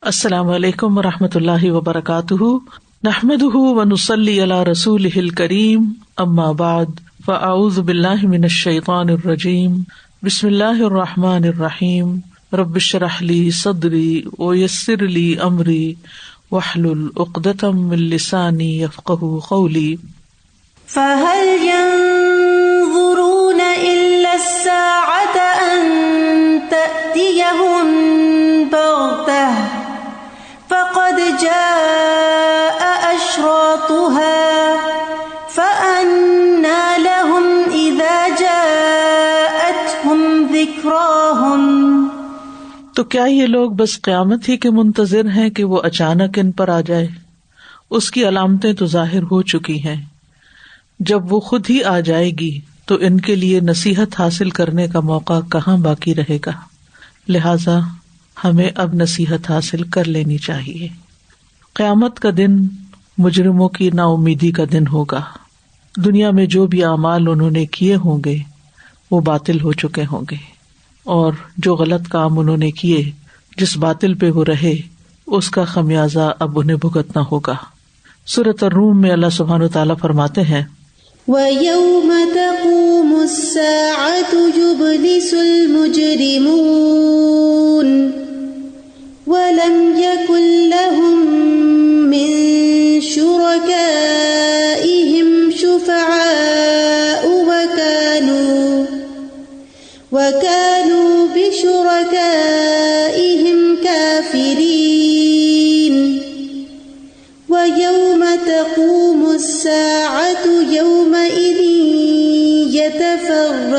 السلام علیکم ورحمۃ اللہ وبرکاتہ، نحمدہ ونصلی علی رسولہ الکریم، اما بعد فاعوذ باللہ من الشیطان الرجیم، بسم اللہ الرحمن الرحیم، رب اشرح لی صدری ویسر لی امری واحلل عقدۃ من لسانی یفقہوا قولی۔ فہل ينظرون الا الساعة ان تأتیہم بغتۃ فقد جاء أشراطها فأنى لهم إذا جاءتهم ذكراهم۔ تو کیا یہ لوگ بس قیامت ہی کے منتظر ہیں کہ وہ اچانک ان پر آ جائے؟ اس کی علامتیں تو ظاہر ہو چکی ہیں، جب وہ خود ہی آ جائے گی تو ان کے لیے نصیحت حاصل کرنے کا موقع کہاں باقی رہے گا، لہذا ہمیں اب نصیحت حاصل کر لینی چاہیے۔ قیامت کا دن مجرموں کی نا امیدی کا دن ہوگا۔ دنیا میں جو بھی اعمال انہوں نے کیے ہوں گے وہ باطل ہو چکے ہوں گے، اور جو غلط کام انہوں نے کیے، جس باطل پہ وہ رہے، اس کا خمیازہ اب انہیں بھگتنا ہوگا۔ سورۃ الروم میں اللہ سبحانہ وتعالیٰ فرماتے ہیں، وَيَوْمَ تَقُومُ السَّاعَةُ يُبْلِسُ الْمُجْرِمُونَ وَلَمْ يَكُنْ لَهُمْ مِنْ شُرَكَائِهِمْ شُفَعَاءُ وَكَانُوا بِشُرَكَائِهِمْ كَافِرِينَ وَيَوْمَ تَقُومُ السَّاعَةُ يَوْمَئِذٍ يَتَفَرَّقُونَ۔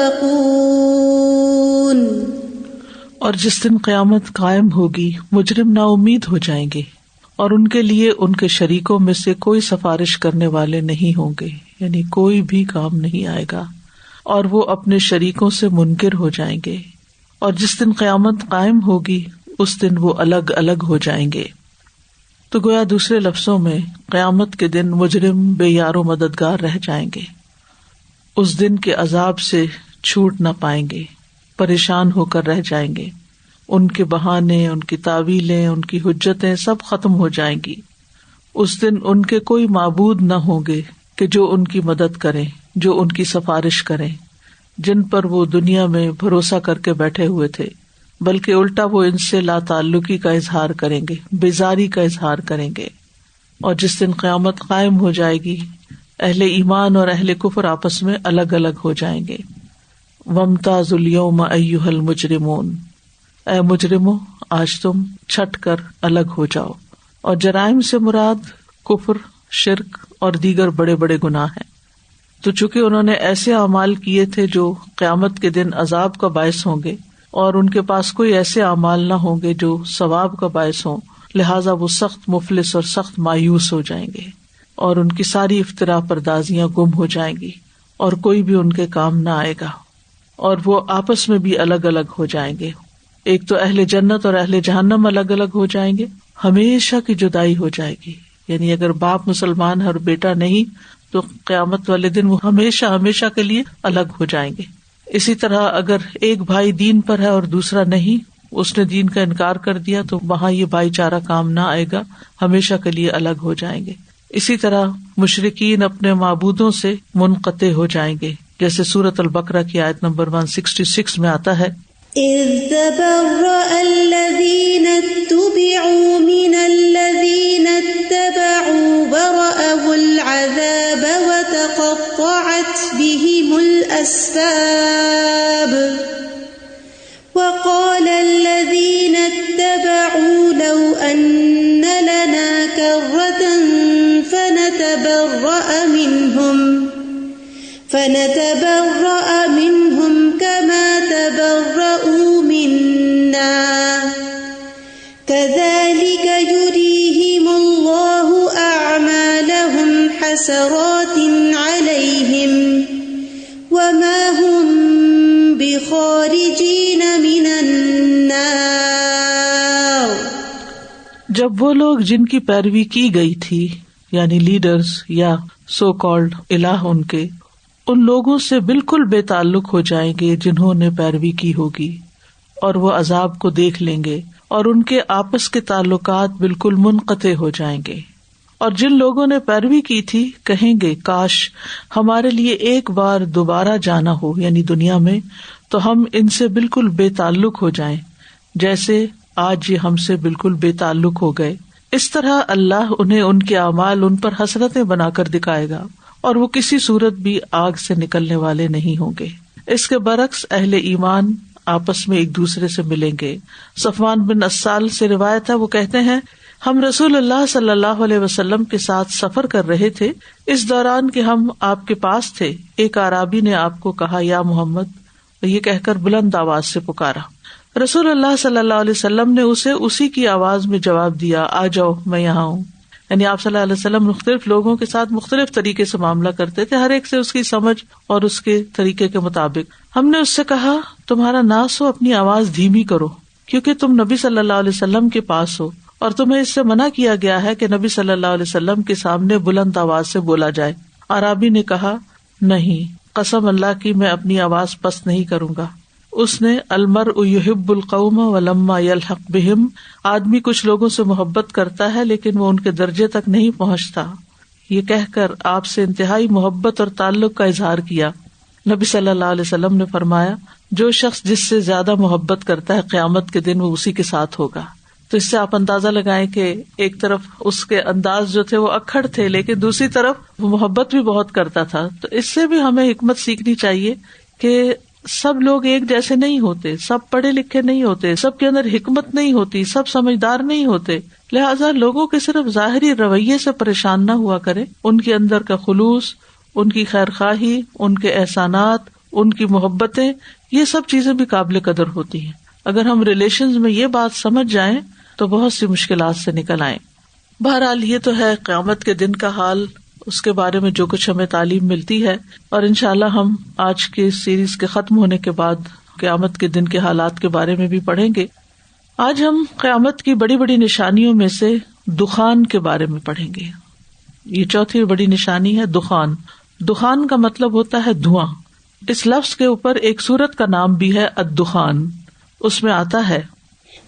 اور جس دن قیامت قائم ہوگی مجرم نا امید ہو جائیں گے، اور ان کے لیے ان کے شریکوں میں سے کوئی سفارش کرنے والے نہیں ہوں گے، یعنی کوئی بھی کام نہیں آئے گا، اور وہ اپنے شریکوں سے منکر ہو جائیں گے۔ اور جس دن قیامت قائم ہوگی اس دن وہ الگ الگ ہو جائیں گے۔ تو گویا دوسرے لفظوں میں قیامت کے دن مجرم بے یار و مددگار رہ جائیں گے، اس دن کے عذاب سے چھوٹ نہ پائیں گے، پریشان ہو کر رہ جائیں گے، ان کے بہانے، ان کی تعویلیں، ان کی حجتیں سب ختم ہو جائیں گی۔ اس دن ان کے کوئی معبود نہ ہوں گے کہ جو ان کی مدد کریں، جو ان کی سفارش کریں، جن پر وہ دنیا میں بھروسہ کر کے بیٹھے ہوئے تھے، بلکہ الٹا وہ ان سے لا تعلقی کا اظہار کریں گے، بیزاری کا اظہار کریں گے۔ اور جس دن قیامت قائم ہو جائے گی اہل ایمان اور اہل کفر آپس میں الگ الگ ہو جائیں گے۔ وامتازوا اليوم ایھا المجرمون، اے مجرموں آج تم چھٹ کر الگ ہو جاؤ۔ اور جرائم سے مراد کفر، شرک اور دیگر بڑے بڑے گناہ ہیں۔ تو چونکہ انہوں نے ایسے اعمال کیے تھے جو قیامت کے دن عذاب کا باعث ہوں گے، اور ان کے پاس کوئی ایسے اعمال نہ ہوں گے جو ثواب کا باعث ہوں، لہٰذا وہ سخت مفلس اور سخت مایوس ہو جائیں گے، اور ان کی ساری افتراء پردازیاں گم ہو جائیں گی، اور کوئی بھی ان کے کام نہ آئے گا، اور وہ آپس میں بھی الگ الگ ہو جائیں گے۔ ایک تو اہل جنت اور اہل جہنم الگ الگ ہو جائیں گے، ہمیشہ کی جدائی ہو جائے گی، یعنی اگر باپ مسلمان ہے اور بیٹا نہیں تو قیامت والے دن وہ ہمیشہ ہمیشہ کے لیے الگ ہو جائیں گے۔ اسی طرح اگر ایک بھائی دین پر ہے اور دوسرا نہیں، اس نے دین کا انکار کر دیا تو وہاں یہ بھائی چارہ کام نہ آئے گا، ہمیشہ کے لیے الگ ہو جائیں گے۔ اسی طرح مشرکین اپنے معبودوں سے منقطع ہو جائیں گے، جیسے سورۃ البقرہ کی آیت نمبر 166 میں آتا ہے، اذ تبرأ الذین اتبعوا من الذین اتبعوا ورأوا العذاب وتقطعت بهم الأسباب وقال الذین اتبعوا لو ان لنا کرة فنتبرأ منهم كما تبرؤوا منا كذلك يريهم الله أعمالهم حسرات عليهم وما هم بخارجين من النار۔ جب وہ لوگ جن کی پیروی کی گئی تھی، یعنی لیڈرز یا سو کالڈ الہ، ان لوگوں سے بالکل بے تعلق ہو جائیں گے جنہوں نے پیروی کی ہوگی، اور وہ عذاب کو دیکھ لیں گے اور ان کے آپس کے تعلقات بالکل منقطع ہو جائیں گے. اور جن لوگوں نے پیروی کی تھی کہیں گے کاش ہمارے لیے ایک بار دوبارہ جانا ہو یعنی دنیا میں تو ہم ان سے بالکل بے تعلق ہو جائیں جیسے آج یہ ہم سے بالکل بے تعلق ہو گئے. اس طرح اللہ انہیں ان کے اعمال ان پر حسرتیں بنا کر دکھائے گا اور وہ کسی صورت بھی آگ سے نکلنے والے نہیں ہوں گے. اس کے برعکس اہل ایمان آپس میں ایک دوسرے سے ملیں گے. صفوان بن اسال سے روایت ہے، وہ کہتے ہیں ہم رسول اللہ صلی اللہ علیہ وسلم کے ساتھ سفر کر رہے تھے. اس دوران کہ ہم آپ کے پاس تھے ایک اعرابی نے آپ کو کہا یا محمد، یہ کہہ کر بلند آواز سے پکارا. رسول اللہ صلی اللہ علیہ وسلم نے اسے اسی کی آواز میں جواب دیا آ جاؤ میں یہاں ہوں. یعنی آپ صلی اللہ علیہ وسلم مختلف لوگوں کے ساتھ مختلف طریقے سے معاملہ کرتے تھے، ہر ایک سے اس کی سمجھ اور اس کے طریقے کے مطابق. ہم نے اس سے کہا تمہارا ناس ہو اپنی آواز دھیمی کرو کیونکہ تم نبی صلی اللہ علیہ وسلم کے پاس ہو اور تمہیں اس سے منع کیا گیا ہے کہ نبی صلی اللہ علیہ وسلم کے سامنے بلند آواز سے بولا جائے. عرابی نے کہا نہیں، قسم اللہ کی میں اپنی آواز پست نہیں کروں گا. اس نے المرء یحب القوم ولما یلحق بہم، آدمی کچھ لوگوں سے محبت کرتا ہے لیکن وہ ان کے درجے تک نہیں پہنچتا، یہ کہہ کر آپ سے انتہائی محبت اور تعلق کا اظہار کیا. نبی صلی اللہ علیہ وسلم نے فرمایا جو شخص جس سے زیادہ محبت کرتا ہے قیامت کے دن وہ اسی کے ساتھ ہوگا. تو اس سے آپ اندازہ لگائیں کہ ایک طرف اس کے انداز جو تھے وہ اکھڑ تھے لیکن دوسری طرف وہ محبت بھی بہت کرتا تھا. تو اس سے بھی ہمیں حکمت سیکھنی چاہیے کہ سب لوگ ایک جیسے نہیں ہوتے، سب پڑھے لکھے نہیں ہوتے، سب کے اندر حکمت نہیں ہوتی، سب سمجھدار نہیں ہوتے. لہٰذا لوگوں کے صرف ظاہری رویے سے پریشان نہ ہوا کرے، ان کے اندر کا خلوص، ان کی خیر خواہی، ان کے احسانات، ان کی محبتیں، یہ سب چیزیں بھی قابل قدر ہوتی ہیں. اگر ہم ریلیشنز میں یہ بات سمجھ جائیں تو بہت سی مشکلات سے نکل آئیں. بہرحال یہ تو ہے قیامت کے دن کا حال، اس کے بارے میں جو کچھ ہمیں تعلیم ملتی ہے، اور انشاءاللہ ہم آج کے سیریز کے ختم ہونے کے بعد قیامت کے دن کے حالات کے بارے میں بھی پڑھیں گے. آج ہم قیامت کی بڑی بڑی نشانیوں میں سے دخان کے بارے میں پڑھیں گے. یہ چوتھی بڑی نشانی ہے دخان. دخان کا مطلب ہوتا ہے دھواں. اس لفظ کے اوپر ایک سورت کا نام بھی ہے الدخان. اس میں آتا ہے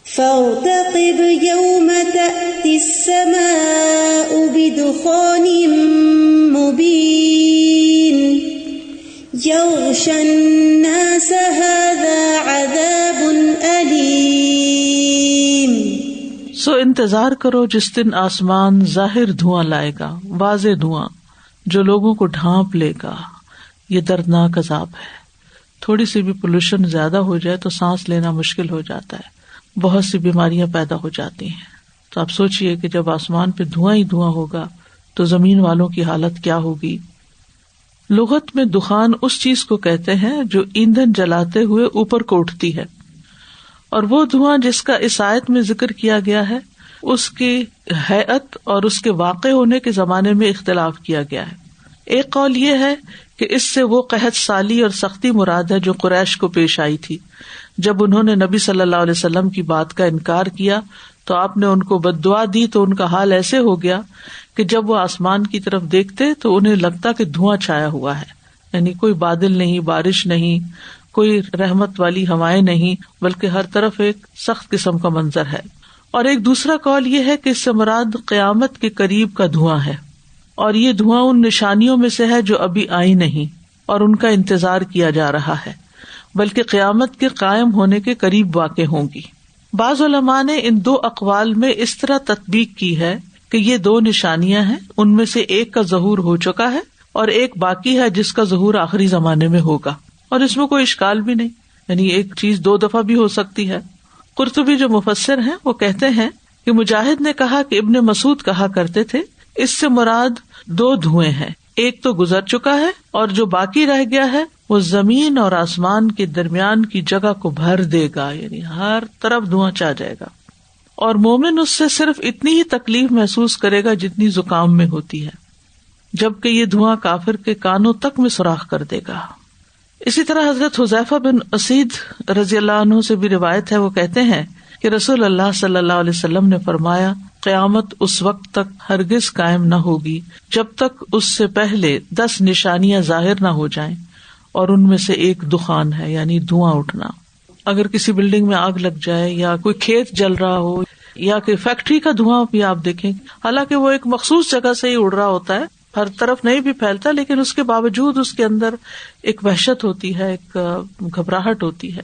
فارتقب يوم تأتي السماء بدخان مبين يغشى الناس هذا عذاب أليم. سو انتظار کرو جس دن آسمان ظاہر دھواں لائے گا، واضح دھواں جو لوگوں کو ڈھانپ لے گا. یہ دردناک عذاب ہے. تھوڑی سی بھی پولوشن زیادہ ہو جائے تو سانس لینا مشکل ہو جاتا ہے، بہت سی بیماریاں پیدا ہو جاتی ہیں. تو آپ سوچئے کہ جب آسمان پہ دھواں ہی دھواں ہوگا تو زمین والوں کی حالت کیا ہوگی. لغت میں دخان اس چیز کو کہتے ہیں جو ایندھن جلاتے ہوئے اوپر کو اٹھتی ہے، اور وہ دھواں جس کا اس آیت میں ذکر کیا گیا ہے اس کی ہیئت اور اس کے واقع ہونے کے زمانے میں اختلاف کیا گیا ہے. ایک قول یہ ہے کہ اس سے وہ قحط سالی اور سختی مراد ہے جو قریش کو پیش آئی تھی جب انہوں نے نبی صلی اللہ علیہ وسلم کی بات کا انکار کیا تو آپ نے ان کو بد دعا دی. تو ان کا حال ایسے ہو گیا کہ جب وہ آسمان کی طرف دیکھتے تو انہیں لگتا کہ دھواں چھایا ہوا ہے، یعنی کوئی بادل نہیں، بارش نہیں، کوئی رحمت والی ہوائیں نہیں، بلکہ ہر طرف ایک سخت قسم کا منظر ہے. اور ایک دوسرا قول یہ ہے کہ اس سے مراد قیامت کے قریب کا دھواں ہے، اور یہ دھواں ان نشانیوں میں سے ہے جو ابھی آئی نہیں اور ان کا انتظار کیا جا رہا ہے، بلکہ قیامت کے قائم ہونے کے قریب واقع ہوں گی. بعض علماء نے ان دو اقوال میں اس طرح تطبیق کی ہے کہ یہ دو نشانیاں ہیں، ان میں سے ایک کا ظہور ہو چکا ہے اور ایک باقی ہے جس کا ظہور آخری زمانے میں ہوگا، اور اس میں کوئی اشکال بھی نہیں، یعنی ایک چیز دو دفعہ بھی ہو سکتی ہے. قرطبی جو مفسر ہیں وہ کہتے ہیں کہ مجاہد نے کہا کہ ابن مسعود کہا کرتے تھے اس سے مراد دو دھوئیں ہیں، ایک تو گزر چکا ہے اور جو باقی رہ گیا ہے وہ زمین اور آسمان کے درمیان کی جگہ کو بھر دے گا، یعنی ہر طرف دھواں چھا جائے گا، اور مومن اس سے صرف اتنی ہی تکلیف محسوس کرے گا جتنی زکام میں ہوتی ہے، جبکہ یہ دھواں کافر کے کانوں تک میں سوراخ کر دے گا. اسی طرح حضرت حذیفہ بن اسید رضی اللہ عنہ سے بھی روایت ہے، وہ کہتے ہیں کہ رسول اللہ صلی اللہ علیہ وسلم نے فرمایا قیامت اس وقت تک ہرگز قائم نہ ہوگی جب تک اس سے پہلے 10 نشانیاں ظاہر نہ ہو جائیں، اور ان میں سے ایک دخان ہے، یعنی دھواں اٹھنا. اگر کسی بلڈنگ میں آگ لگ جائے یا کوئی کھیت جل رہا ہو یا کہ فیکٹری کا دھواں بھی آپ دیکھیں، حالانکہ وہ ایک مخصوص جگہ سے ہی اڑ رہا ہوتا ہے، ہر طرف نہیں بھی پھیلتا، لیکن اس کے باوجود اس کے اندر ایک وحشت ہوتی ہے، ایک گھبراہٹ ہوتی ہے.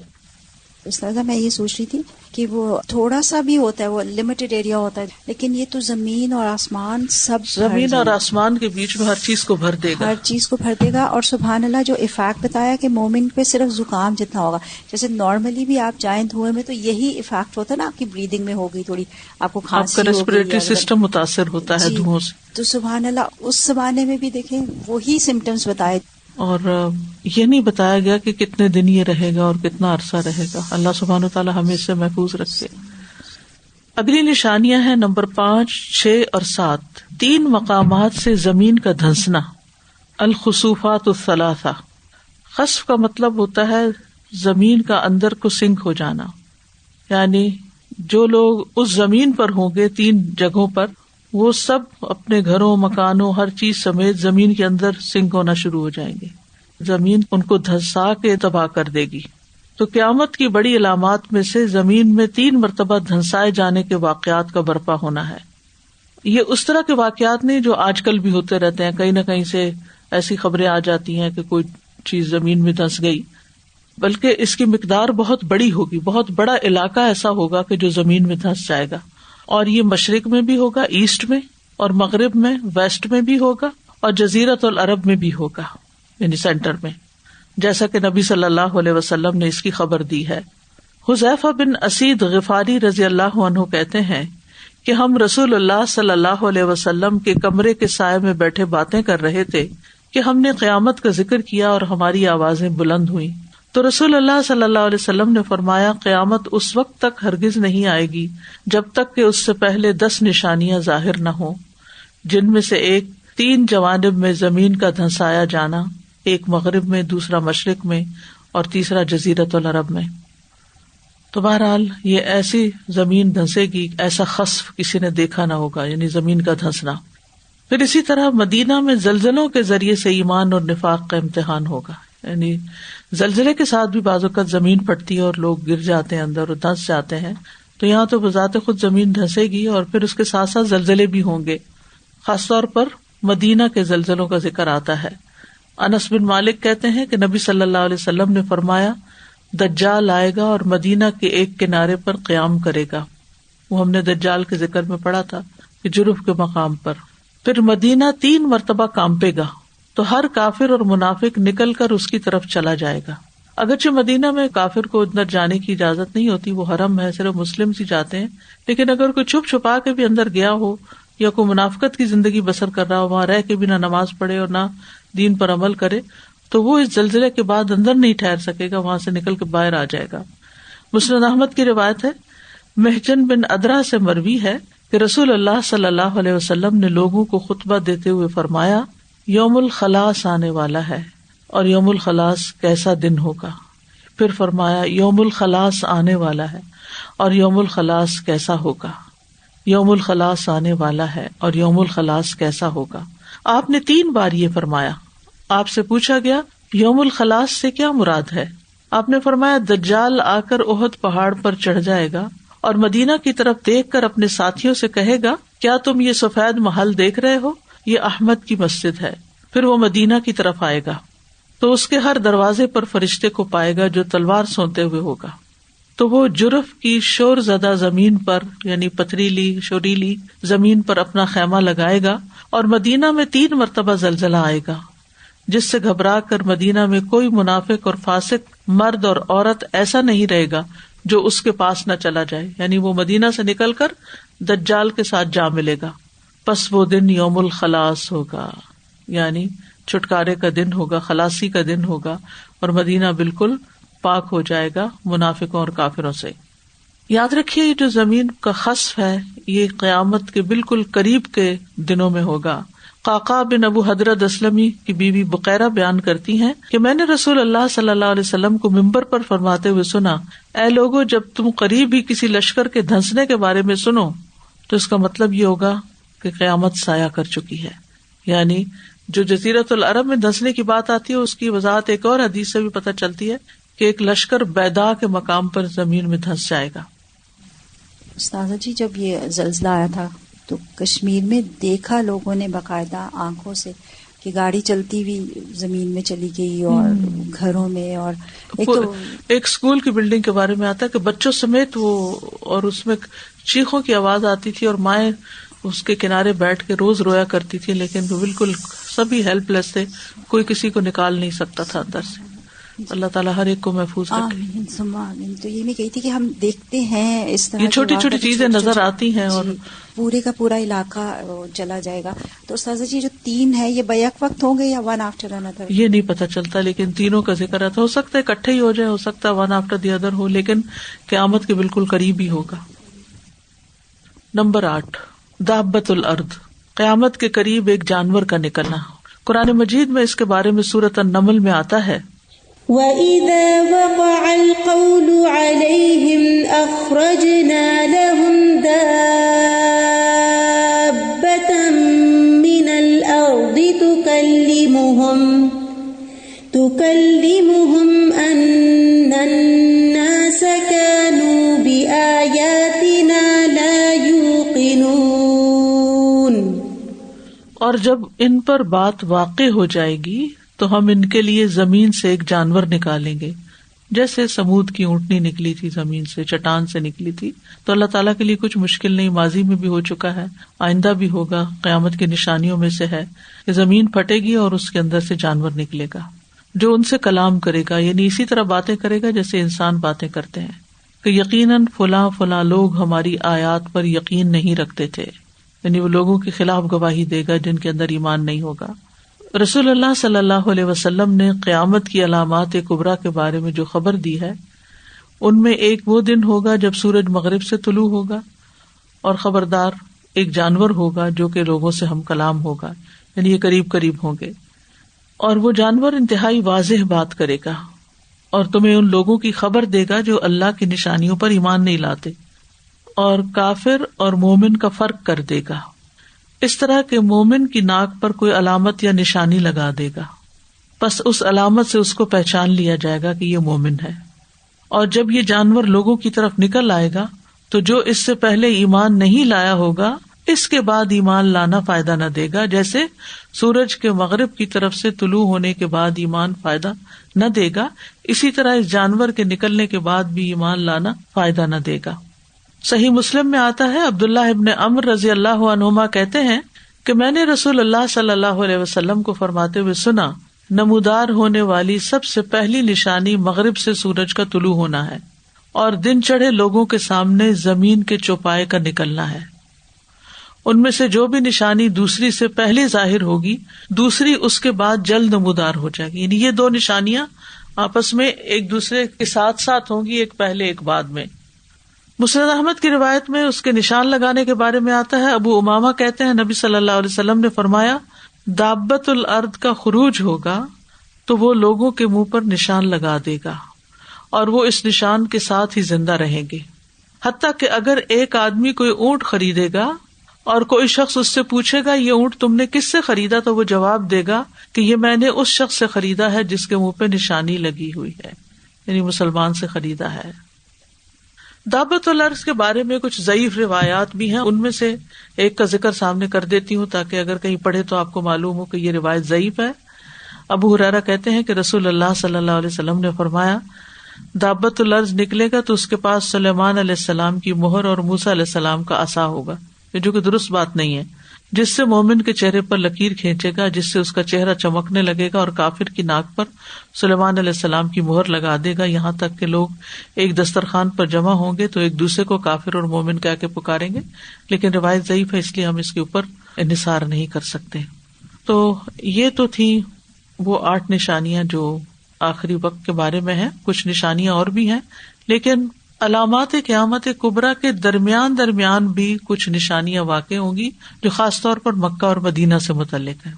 استاذہ میں یہ سوچ رہی تھی کہ وہ تھوڑا سا بھی ہوتا ہے، وہ لمیٹڈ ایریا ہوتا ہے، لیکن یہ تو زمین اور آسمان سب، زمین اور آسمان کے بیچ میں ہر چیز کو بھر دے گا، ہر چیز کو بھر دے گا. اور سبحان اللہ جو افیکٹ بتایا کہ مومن پہ صرف زکام جتنا ہوگا، جیسے نارملی بھی آپ جائیں دھوئیں میں تو یہی افیکٹ ہوتا ہے نا، آپ کی بریدنگ میں ہو گئی تھوڑی، آپ کو کھانسی آپ کا ہو گئی، ریسپریٹری سسٹم متاثر ہوتا ہے دھوؤں سے. تو سبحان اللہ اس زمانے میں بھی دیکھیں وہی سمٹمز بتائے. اور یہ نہیں بتایا گیا کہ کتنے دن یہ رہے گا اور کتنا عرصہ رہے گا. اللہ سبحانہ وتعالی ہمیں اس سے محفوظ رکھے. اگلی نشانیاں ہیں نمبر 5, 6 اور 7. 3 مقامات سے زمین کا دھنسنا. الخسوفات الثلاثہ. خسف کا مطلب ہوتا ہے زمین کا اندر کو سنک ہو جانا، یعنی جو لوگ اس زمین پر ہوں گے 3 جگہوں پر، وہ سب اپنے گھروں، مکانوں، ہر چیز سمیت زمین کے اندر سنک ہونا شروع ہو جائیں گے. زمین ان کو دھسا کے تباہ کر دے گی. تو قیامت کی بڑی علامات میں سے زمین میں 3 مرتبہ دھنسائے جانے کے واقعات کا برپا ہونا ہے. یہ اس طرح کے واقعات نہیں جو آج کل بھی ہوتے رہتے ہیں، کہیں نہ کہیں سے ایسی خبریں آ جاتی ہیں کہ کوئی چیز زمین میں دھس گئی، بلکہ اس کی مقدار بہت بڑی ہوگی. بہت بڑا علاقہ ایسا ہوگا کہ جو زمین میں دھس جائے گا، اور یہ مشرق میں بھی ہوگا، ایسٹ میں، اور مغرب میں، ویسٹ میں بھی ہوگا، اور جزیرۃ العرب میں بھی ہوگا، یعنی سینٹر میں، جیسا کہ نبی صلی اللہ علیہ وسلم نے اس کی خبر دی ہے. حذیفہ بن اسید غفاری رضی اللہ عنہ کہتے ہیں کہ ہم رسول اللہ صلی اللہ علیہ وسلم کے کمرے کے سائے میں بیٹھے باتیں کر رہے تھے کہ ہم نے قیامت کا ذکر کیا اور ہماری آوازیں بلند ہوئیں. تو رسول اللہ صلی اللہ علیہ وسلم نے فرمایا، قیامت اس وقت تک ہرگز نہیں آئے گی جب تک کہ اس سے پہلے 10 نشانیاں ظاہر نہ ہوں، جن میں سے ایک 3 جوانب میں زمین کا دھنسایا جانا، ایک مغرب میں، دوسرا مشرق میں، اور تیسرا جزیرۃ العرب میں. تو بہرحال یہ ایسی زمین دھنسے گی، ایسا خسف کسی نے دیکھا نہ ہوگا، یعنی زمین کا دھنسنا. پھر اسی طرح مدینہ میں زلزلوں کے ذریعے سے ایمان اور نفاق کا امتحان ہوگا، یعنی زلزلے کے ساتھ بھی بعض اوقات زمین پھٹتی ہے اور لوگ گر جاتے ہیں اندر اور دھنس جاتے ہیں. تو یہاں تو بذات خود زمین دھنسے گی اور پھر اس کے ساتھ ساتھ زلزلے بھی ہوں گے. خاص طور پر مدینہ کے زلزلوں کا ذکر آتا ہے. انس بن مالک کہتے ہیں کہ نبی صلی اللہ علیہ وسلم نے فرمایا، دجال آئے گا اور مدینہ کے ایک کنارے پر قیام کرے گا. وہ ہم نے دجال کے ذکر میں پڑھا تھا کہ جرف کے مقام پر. پھر مدینہ 3 مرتبہ کانپے گا تو ہر کافر اور منافق نکل کر اس کی طرف چلا جائے گا. اگرچہ مدینہ میں کافر کو اندر جانے کی اجازت نہیں ہوتی، وہ حرم ہے، صرف مسلم ہی جاتے ہیں، لیکن اگر کوئی چھپ چھپا کے بھی اندر گیا ہو یا کوئی منافقت کی زندگی بسر کر رہا ہو، وہاں رہ کے بھی نہ نماز پڑھے اور نہ دین پر عمل کرے، تو وہ اس زلزلے کے بعد اندر نہیں ٹھہر سکے گا، وہاں سے نکل کے باہر آ جائے گا. مسند احمد کی روایت ہے، محجن بن ادرا سے مروی ہے کہ رسول اللہ صلی اللہ علیہ وسلم نے لوگوں کو خطبہ دیتے ہوئے فرمایا، یوم الخلاص آنے والا ہے اور یوم الخلاص کیسا دن ہوگا. پھر فرمایا، یوم الخلاص آنے والا ہے اور یوم الخلاص کیسا ہوگا. یوم الخلاص آنے والا ہے اور یوم الخلاص کیسا ہوگا. آپ نے 3 بار یہ فرمایا. آپ سے پوچھا گیا یوم الخلاص سے کیا مراد ہے؟ آپ نے فرمایا، دجال آ کر احد پہاڑ پر چڑھ جائے گا اور مدینہ کی طرف دیکھ کر اپنے ساتھیوں سے کہے گا، کیا تم یہ سفید محل دیکھ رہے ہو؟ یہ احمد کی مسجد ہے. پھر وہ مدینہ کی طرف آئے گا تو اس کے ہر دروازے پر فرشتے کو پائے گا جو تلوار سونتے ہوئے ہوگا. تو وہ جرف کی شور زدہ زمین پر، یعنی پتھریلی شوریلی زمین پر اپنا خیمہ لگائے گا، اور مدینہ میں 3 مرتبہ زلزلہ آئے گا، جس سے گھبرا کر مدینہ میں کوئی منافق اور فاسق مرد اور عورت ایسا نہیں رہے گا جو اس کے پاس نہ چلا جائے، یعنی وہ مدینہ سے نکل کر دجال کے ساتھ جا ملے گا. پس وہ دن یوم الخلاص ہوگا، یعنی چھٹکارے کا دن ہوگا، خلاصی کا دن ہوگا، اور مدینہ بالکل پاک ہو جائے گا منافقوں اور کافروں سے. یاد رکھیے، یہ جو زمین کا خسف ہے یہ قیامت کے بالکل قریب کے دنوں میں ہوگا. قعقاع بن ابو حضرت اسلمی کی بیوی بقیرہ بیان کرتی ہیں کہ میں نے رسول اللہ صلی اللہ علیہ وسلم کو ممبر پر فرماتے ہوئے سنا، اے لوگو، جب تم قریب ہی کسی لشکر کے دھنسنے کے بارے میں سنو تو اس کا مطلب یہ ہوگا کہ قیامت سایہ کر چکی ہے. یعنی جو جزیرۃ العرب میں دھنسنے کی بات آتی ہے اس کی وضاحت ایک اور حدیث سے بھی پتہ چلتی ہے کہ ایک لشکر بیدا کے مقام پر زمین میں دھنس جائے گا. استاذہ جی جب یہ زلزلہ آیا تھا تو کشمیر میں دیکھا لوگوں نے باقاعدہ آنکھوں سے کہ گاڑی چلتی ہوئی زمین میں چلی گئی اور گھروں میں، اور ایک اسکول کی بلڈنگ کے بارے میں آتا ہے کہ بچوں سمیت وہ، اور اس میں چیخوں کی آواز آتی تھی اور مائیں اس کے کنارے بیٹھ کے روز رویا کرتی تھی، لیکن بالکل سبھی ہیلپ لیس تھے، کوئی کسی کو نکال نہیں سکتا تھا اندر سے. اللہ تعالیٰ ہر ایک کو محفوظ رکھے. آمین ثم آمین. تو یہ میں کہی تھی کہ ہم دیکھتے ہیں اس طرح یہ چھوٹی چھوٹی چیزیں نظر آتی ہیں اور پورے کا پورا علاقہ چلا جائے گا. تو استاذہ جی جو 3 ہے یہ بیک وقت ہوں گے یا ون آفٹر انادر؟ یہ نہیں پتہ چلتا، لیکن تینوں کا ذکر آتا. ہو سکتا ہے اکٹھے ہی ہو جائے، ہو سکتا ہے ون آفٹر دی ادر ہو، لیکن قیامت کے بالکل قریب ہی ہوگا. نمبر 8 دابۃ الارض، قیامت کے قریب ایک جانور کا نکلنا. قرآن مجید میں اس کے بارے میں سورۃ النمل میں آتا ہے وَإِذَا وَقَعَ الْقَوْلُ عَلَيْهِمْ أَخْرَجْنَا لَهُمْ دَابَّةً مِّنَ الْأَرْضِ تُكَلِّمُهُمْ أَنَّ النَّاسَ كَانُوا بِآيَاتِنَا لَا يُوقِنُونَ. اور جب ان پر بات واقع ہو جائے گی تو ہم ان کے لیے زمین سے ایک جانور نکالیں گے، جیسے سمود کی اونٹنی نکلی تھی زمین سے، چٹان سے نکلی تھی. تو اللہ تعالیٰ کے لیے کچھ مشکل نہیں، ماضی میں بھی ہو چکا ہے، آئندہ بھی ہوگا. قیامت کی نشانیوں میں سے ہے کہ زمین پھٹے گی اور اس کے اندر سے جانور نکلے گا جو ان سے کلام کرے گا، یعنی اسی طرح باتیں کرے گا جیسے انسان باتیں کرتے ہیں کہ یقیناً فلاں فلاں لوگ ہماری آیات پر یقین نہیں رکھتے تھے، یعنی وہ لوگوں کے خلاف گواہی دے گا جن کے اندر ایمان نہیں ہوگا. رسول اللہ صلی اللہ علیہ وسلم نے قیامت کی علامات کبریٰ کے بارے میں جو خبر دی ہے ان میں ایک وہ دن ہوگا جب سورج مغرب سے طلوع ہوگا، اور خبردار ایک جانور ہوگا جو کہ لوگوں سے ہم کلام ہوگا، یعنی یہ قریب قریب ہوں گے. اور وہ جانور انتہائی واضح بات کرے گا اور تمہیں ان لوگوں کی خبر دے گا جو اللہ کی نشانیوں پر ایمان نہیں لاتے، اور کافر اور مومن کا فرق کر دے گا، اس طرح کہ مومن کی ناک پر کوئی علامت یا نشانی لگا دے گا، پس اس علامت سے اس کو پہچان لیا جائے گا کہ یہ مومن ہے. اور جب یہ جانور لوگوں کی طرف نکل آئے گا تو جو اس سے پہلے ایمان نہیں لایا ہوگا اس کے بعد ایمان لانا فائدہ نہ دے گا، جیسے سورج کے مغرب کی طرف سے طلوع ہونے کے بعد ایمان فائدہ نہ دے گا، اسی طرح اس جانور کے نکلنے کے بعد بھی ایمان لانا فائدہ نہ دے گا. صحیح مسلم میں آتا ہے عبداللہ ابن عمر رضی اللہ عنہما کہتے ہیں کہ میں نے رسول اللہ صلی اللہ علیہ وسلم کو فرماتے ہوئے سنا، نمودار ہونے والی سب سے پہلی نشانی مغرب سے سورج کا طلوع ہونا ہے اور دن چڑھے لوگوں کے سامنے زمین کے چوپائے کا نکلنا ہے. ان میں سے جو بھی نشانی دوسری سے پہلے ظاہر ہوگی دوسری اس کے بعد جلد نمودار ہو جائے گی، یعنی یہ 2 نشانیاں آپس میں ایک دوسرے کے ساتھ ساتھ ہوں گی، ایک پہلے ایک بعد میں. مسند احمد کی روایت میں اس کے نشان لگانے کے بارے میں آتا ہے، ابو امامہ کہتے ہیں نبی صلی اللہ علیہ وسلم نے فرمایا دابۃ الارض کا خروج ہوگا تو وہ لوگوں کے منہ پر نشان لگا دے گا اور وہ اس نشان کے ساتھ ہی زندہ رہیں گے، حتیٰ کہ اگر ایک آدمی کوئی اونٹ خریدے گا اور کوئی شخص اس سے پوچھے گا یہ اونٹ تم نے کس سے خریدا، تو وہ جواب دے گا کہ یہ میں نے اس شخص سے خریدا ہے جس کے منہ پہ نشانی لگی ہوئی ہے، یعنی مسلمان سے خریدا ہے. دابۃ الارض کے بارے میں کچھ ضعیف روایات بھی ہیں، ان میں سے ایک کا ذکر سامنے کر دیتی ہوں تاکہ اگر کہیں پڑھے تو آپ کو معلوم ہو کہ یہ روایت ضعیف ہے. ابو ہریرہ کہتے ہیں کہ رسول اللہ صلی اللہ علیہ وسلم نے فرمایا دابۃ الارض نکلے گا تو اس کے پاس سلیمان علیہ السلام کی مہر اور موسیٰ علیہ السلام کا عصا ہوگا، جو کہ درست بات نہیں ہے، جس سے مومن کے چہرے پر لکیر کھینچے گا جس سے اس کا چہرہ چمکنے لگے گا، اور کافر کی ناک پر سلیمان علیہ السلام کی مہر لگا دے گا، یہاں تک کہ لوگ ایک دسترخوان پر جمع ہوں گے تو ایک دوسرے کو کافر اور مومن کہہ کے پکاریں گے. لیکن روایت ضعیف ہے اس لیے ہم اس کے اوپر انحصار نہیں کر سکتے. تو یہ تو تھی وہ 8 نشانیاں جو آخری وقت کے بارے میں ہیں. کچھ نشانیاں اور بھی ہیں، لیکن علامات قیامت کبریٰ کے درمیان بھی کچھ نشانیاں واقع ہوں گی جو خاص طور پر مکہ اور مدینہ سے متعلق ہیں.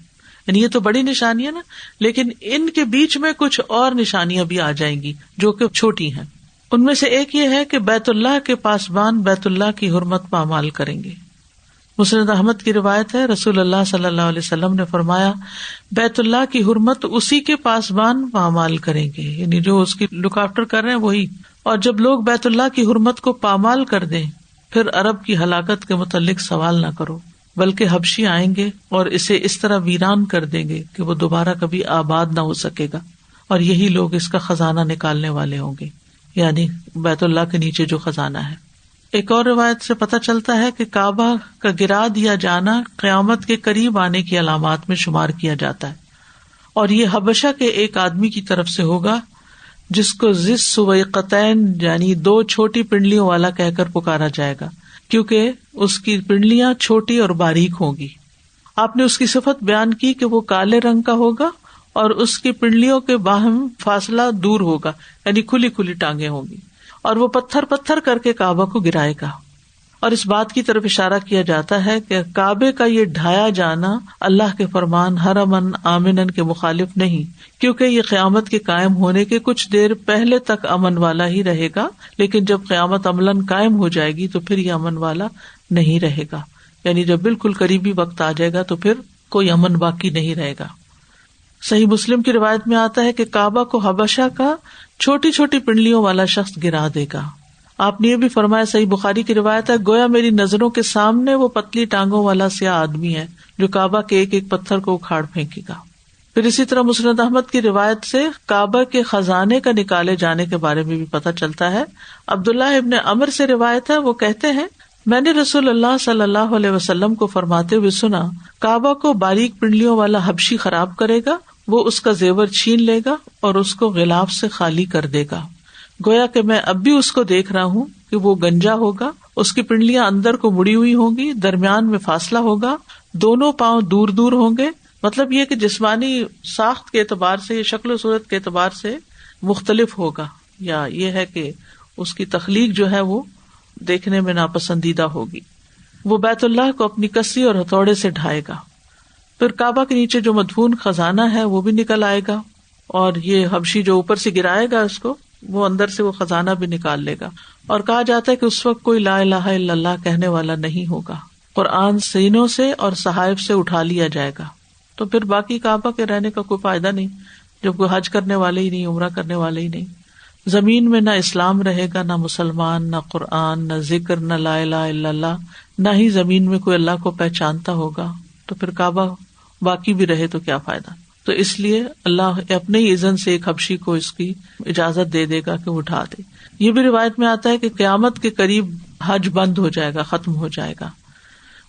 یعنی یہ تو بڑی نشانیاں نا، لیکن ان کے بیچ میں کچھ اور نشانیاں بھی آ جائیں گی جو کہ چھوٹی ہیں. ان میں سے ایک یہ ہے کہ بیت اللہ کے پاسبان بیت اللہ کی حرمت پامال کریں گے. مسند احمد کی روایت ہے، رسول اللہ صلی اللہ علیہ وسلم نے فرمایا، بیت اللہ کی حرمت اسی کے پاسبان پامال کریں گے، یعنی جو اس کی لک آفٹر کر رہے ہیں وہی. اور جب لوگ بیت اللہ کی حرمت کو پامال کر دیں پھر عرب کی ہلاکت کے متعلق سوال نہ کرو، بلکہ حبشی آئیں گے اور اسے اس طرح ویران کر دیں گے کہ وہ دوبارہ کبھی آباد نہ ہو سکے گا، اور یہی لوگ اس کا خزانہ نکالنے والے ہوں گے، یعنی بیت اللہ کے نیچے جو خزانہ ہے. ایک اور روایت سے پتہ چلتا ہے کہ کعبہ کا گرا دیا جانا قیامت کے قریب آنے کی علامات میں شمار کیا جاتا ہے، اور یہ حبشہ کے ایک آدمی کی طرف سے ہوگا جس کو ذی السویقتین یعنی 2 چھوٹی پنڈلیوں والا کہہ کر پکارا جائے گا، کیونکہ اس کی پنڈلیاں چھوٹی اور باریک ہوں گی. آپ نے اس کی صفت بیان کی کہ وہ کالے رنگ کا ہوگا اور اس کی پنڈلیوں کے باہم فاصلہ دور ہوگا، یعنی کھلی کھلی ٹانگیں ہوں گی، اور وہ پتھر پتھر کر کے کعبہ کو گرائے گا. اور اس بات کی طرف اشارہ کیا جاتا ہے کہ کعبے کا یہ ڈھایا جانا اللہ کے فرمان حرمن آمنن کے مخالف نہیں، کیونکہ یہ قیامت کے قائم ہونے کے کچھ دیر پہلے تک امن والا ہی رہے گا، لیکن جب قیامت عملاً قائم ہو جائے گی تو پھر یہ امن والا نہیں رہے گا، یعنی جب بالکل قریبی وقت آ جائے گا تو پھر کوئی امن باقی نہیں رہے گا. صحیح مسلم کی روایت میں آتا ہے کہ کعبہ کو حبشہ کا چھوٹی چھوٹی پنڈلیوں والا شخص گرا دے گا. آپ نے یہ بھی فرمایا، صحیح بخاری کی روایت ہے، گویا میری نظروں کے سامنے وہ پتلی ٹانگوں والا سیاہ آدمی ہے جو کعبہ کے ایک ایک پتھر کو اکھاڑ پھینکے گا. پھر اسی طرح مسند احمد کی روایت سے کعبہ کے خزانے کا نکالے جانے کے بارے میں بھی پتہ چلتا ہے. عبداللہ ابن عمر سے روایت ہے، وہ کہتے ہیں، میں نے رسول اللہ صلی اللہ علیہ وسلم کو فرماتے ہوئے سنا، کعبہ کو باریک پنڈلیوں والا حبشی خراب کرے گا، وہ اس کا زیور چھین لے گا اور اس کو غلاف سے خالی کر دے گا. گویا کہ میں اب بھی اس کو دیکھ رہا ہوں کہ وہ گنجا ہوگا، اس کی پنڈلیاں اندر کو مڑی ہوئی ہوں گی، درمیان میں فاصلہ ہوگا، دونوں پاؤں دور دور ہوں گے. مطلب یہ کہ جسمانی ساخت کے اعتبار سے، شکل و صورت کے اعتبار سے مختلف ہوگا، یا یہ ہے کہ اس کی تخلیق جو ہے وہ دیکھنے میں ناپسندیدہ ہوگی. وہ بیت اللہ کو اپنی کسی اور ہتھوڑے سے ڈھائے گا. پھر کعبہ کے نیچے جو مدفون خزانہ ہے وہ بھی نکل آئے گا، اور یہ حبشی جو اوپر سے گرائے گا اس کو، وہ اندر سے وہ خزانہ بھی نکال لے گا. اور کہا جاتا ہے کہ اس وقت کوئی لا الہ الا اللہ کہنے والا نہیں ہوگا. قرآن سینوں سے اور صحائف سے اٹھا لیا جائے گا. تو پھر باقی کعبہ کے رہنے کا کوئی فائدہ نہیں جب کوئی حج کرنے والے ہی نہیں، عمرہ کرنے والے ہی نہیں. زمین میں نہ اسلام رہے گا، نہ مسلمان، نہ قرآن، نہ ذکر، نہ لا الہ الا اللہ، نہ ہی زمین میں کوئی اللہ کو پہچانتا ہوگا. تو پھر کعبہ باقی بھی رہے تو کیا فائدہ. تو اس لیے اللہ اپنے ہی اذن سے ایک حبشی کو اس کی اجازت دے دے گا کہ وہ اٹھا دے. یہ بھی روایت میں آتا ہے کہ قیامت کے قریب حج بند ہو جائے گا، ختم ہو جائے گا.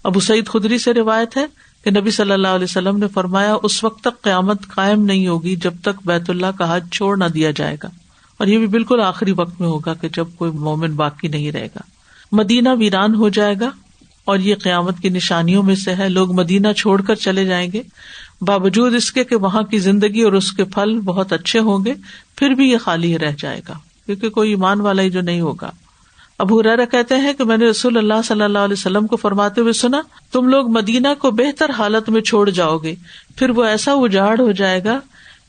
ابو سعید خدری سے روایت ہے کہ نبی صلی اللہ علیہ وسلم نے فرمایا، اس وقت تک قیامت قائم نہیں ہوگی جب تک بیت اللہ کا حج چھوڑ نہ دیا جائے گا. اور یہ بھی بالکل آخری وقت میں ہوگا کہ جب کوئی مومن باقی نہیں رہے گا. مدینہ ویران ہو جائے گا، اور یہ قیامت کی نشانیوں میں سے ہے. لوگ مدینہ چھوڑ کر چلے جائیں گے، باوجود اس کے کہ وہاں کی زندگی اور اس کے پھل بہت اچھے ہوں گے، پھر بھی یہ خالی رہ جائے گا کیونکہ کوئی ایمان والا ہی جو نہیں ہوگا. ابو ہریرہ کہتے ہیں کہ میں نے رسول اللہ صلی اللہ علیہ وسلم کو فرماتے ہوئے سنا، تم لوگ مدینہ کو بہتر حالت میں چھوڑ جاؤ گے، پھر وہ ایسا اجاڑ ہو جائے گا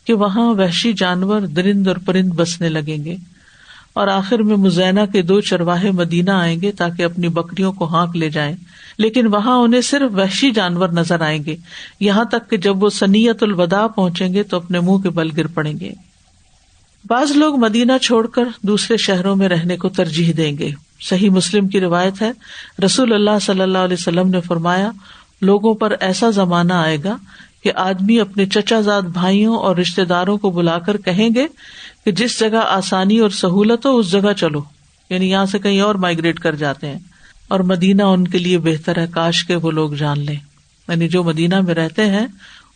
کہ وہاں وحشی جانور، درند اور پرند بسنے لگیں گے. اور آخر میں مزینہ کے 2 چرواہے مدینہ آئیں گے تاکہ اپنی بکریوں کو ہانک لے جائیں، لیکن وہاں انہیں صرف وحشی جانور نظر آئیں گے، یہاں تک کہ جب وہ سنیت الوداع پہنچیں گے تو اپنے منہ کے بل گر پڑیں گے. بعض لوگ مدینہ چھوڑ کر دوسرے شہروں میں رہنے کو ترجیح دیں گے. صحیح مسلم کی روایت ہے، رسول اللہ صلی اللہ علیہ وسلم نے فرمایا، لوگوں پر ایسا زمانہ آئے گا کہ آدمی اپنے چچا زاد بھائیوں اور رشتہ داروں کو بلا کر کہیں گے کہ جس جگہ آسانی اور سہولت ہو اس جگہ چلو، یعنی یہاں سے کہیں اور مائگریٹ کر جاتے ہیں، اور مدینہ ان کے لیے بہتر ہے، کاش کہ وہ لوگ جان لیں. یعنی جو مدینہ میں رہتے ہیں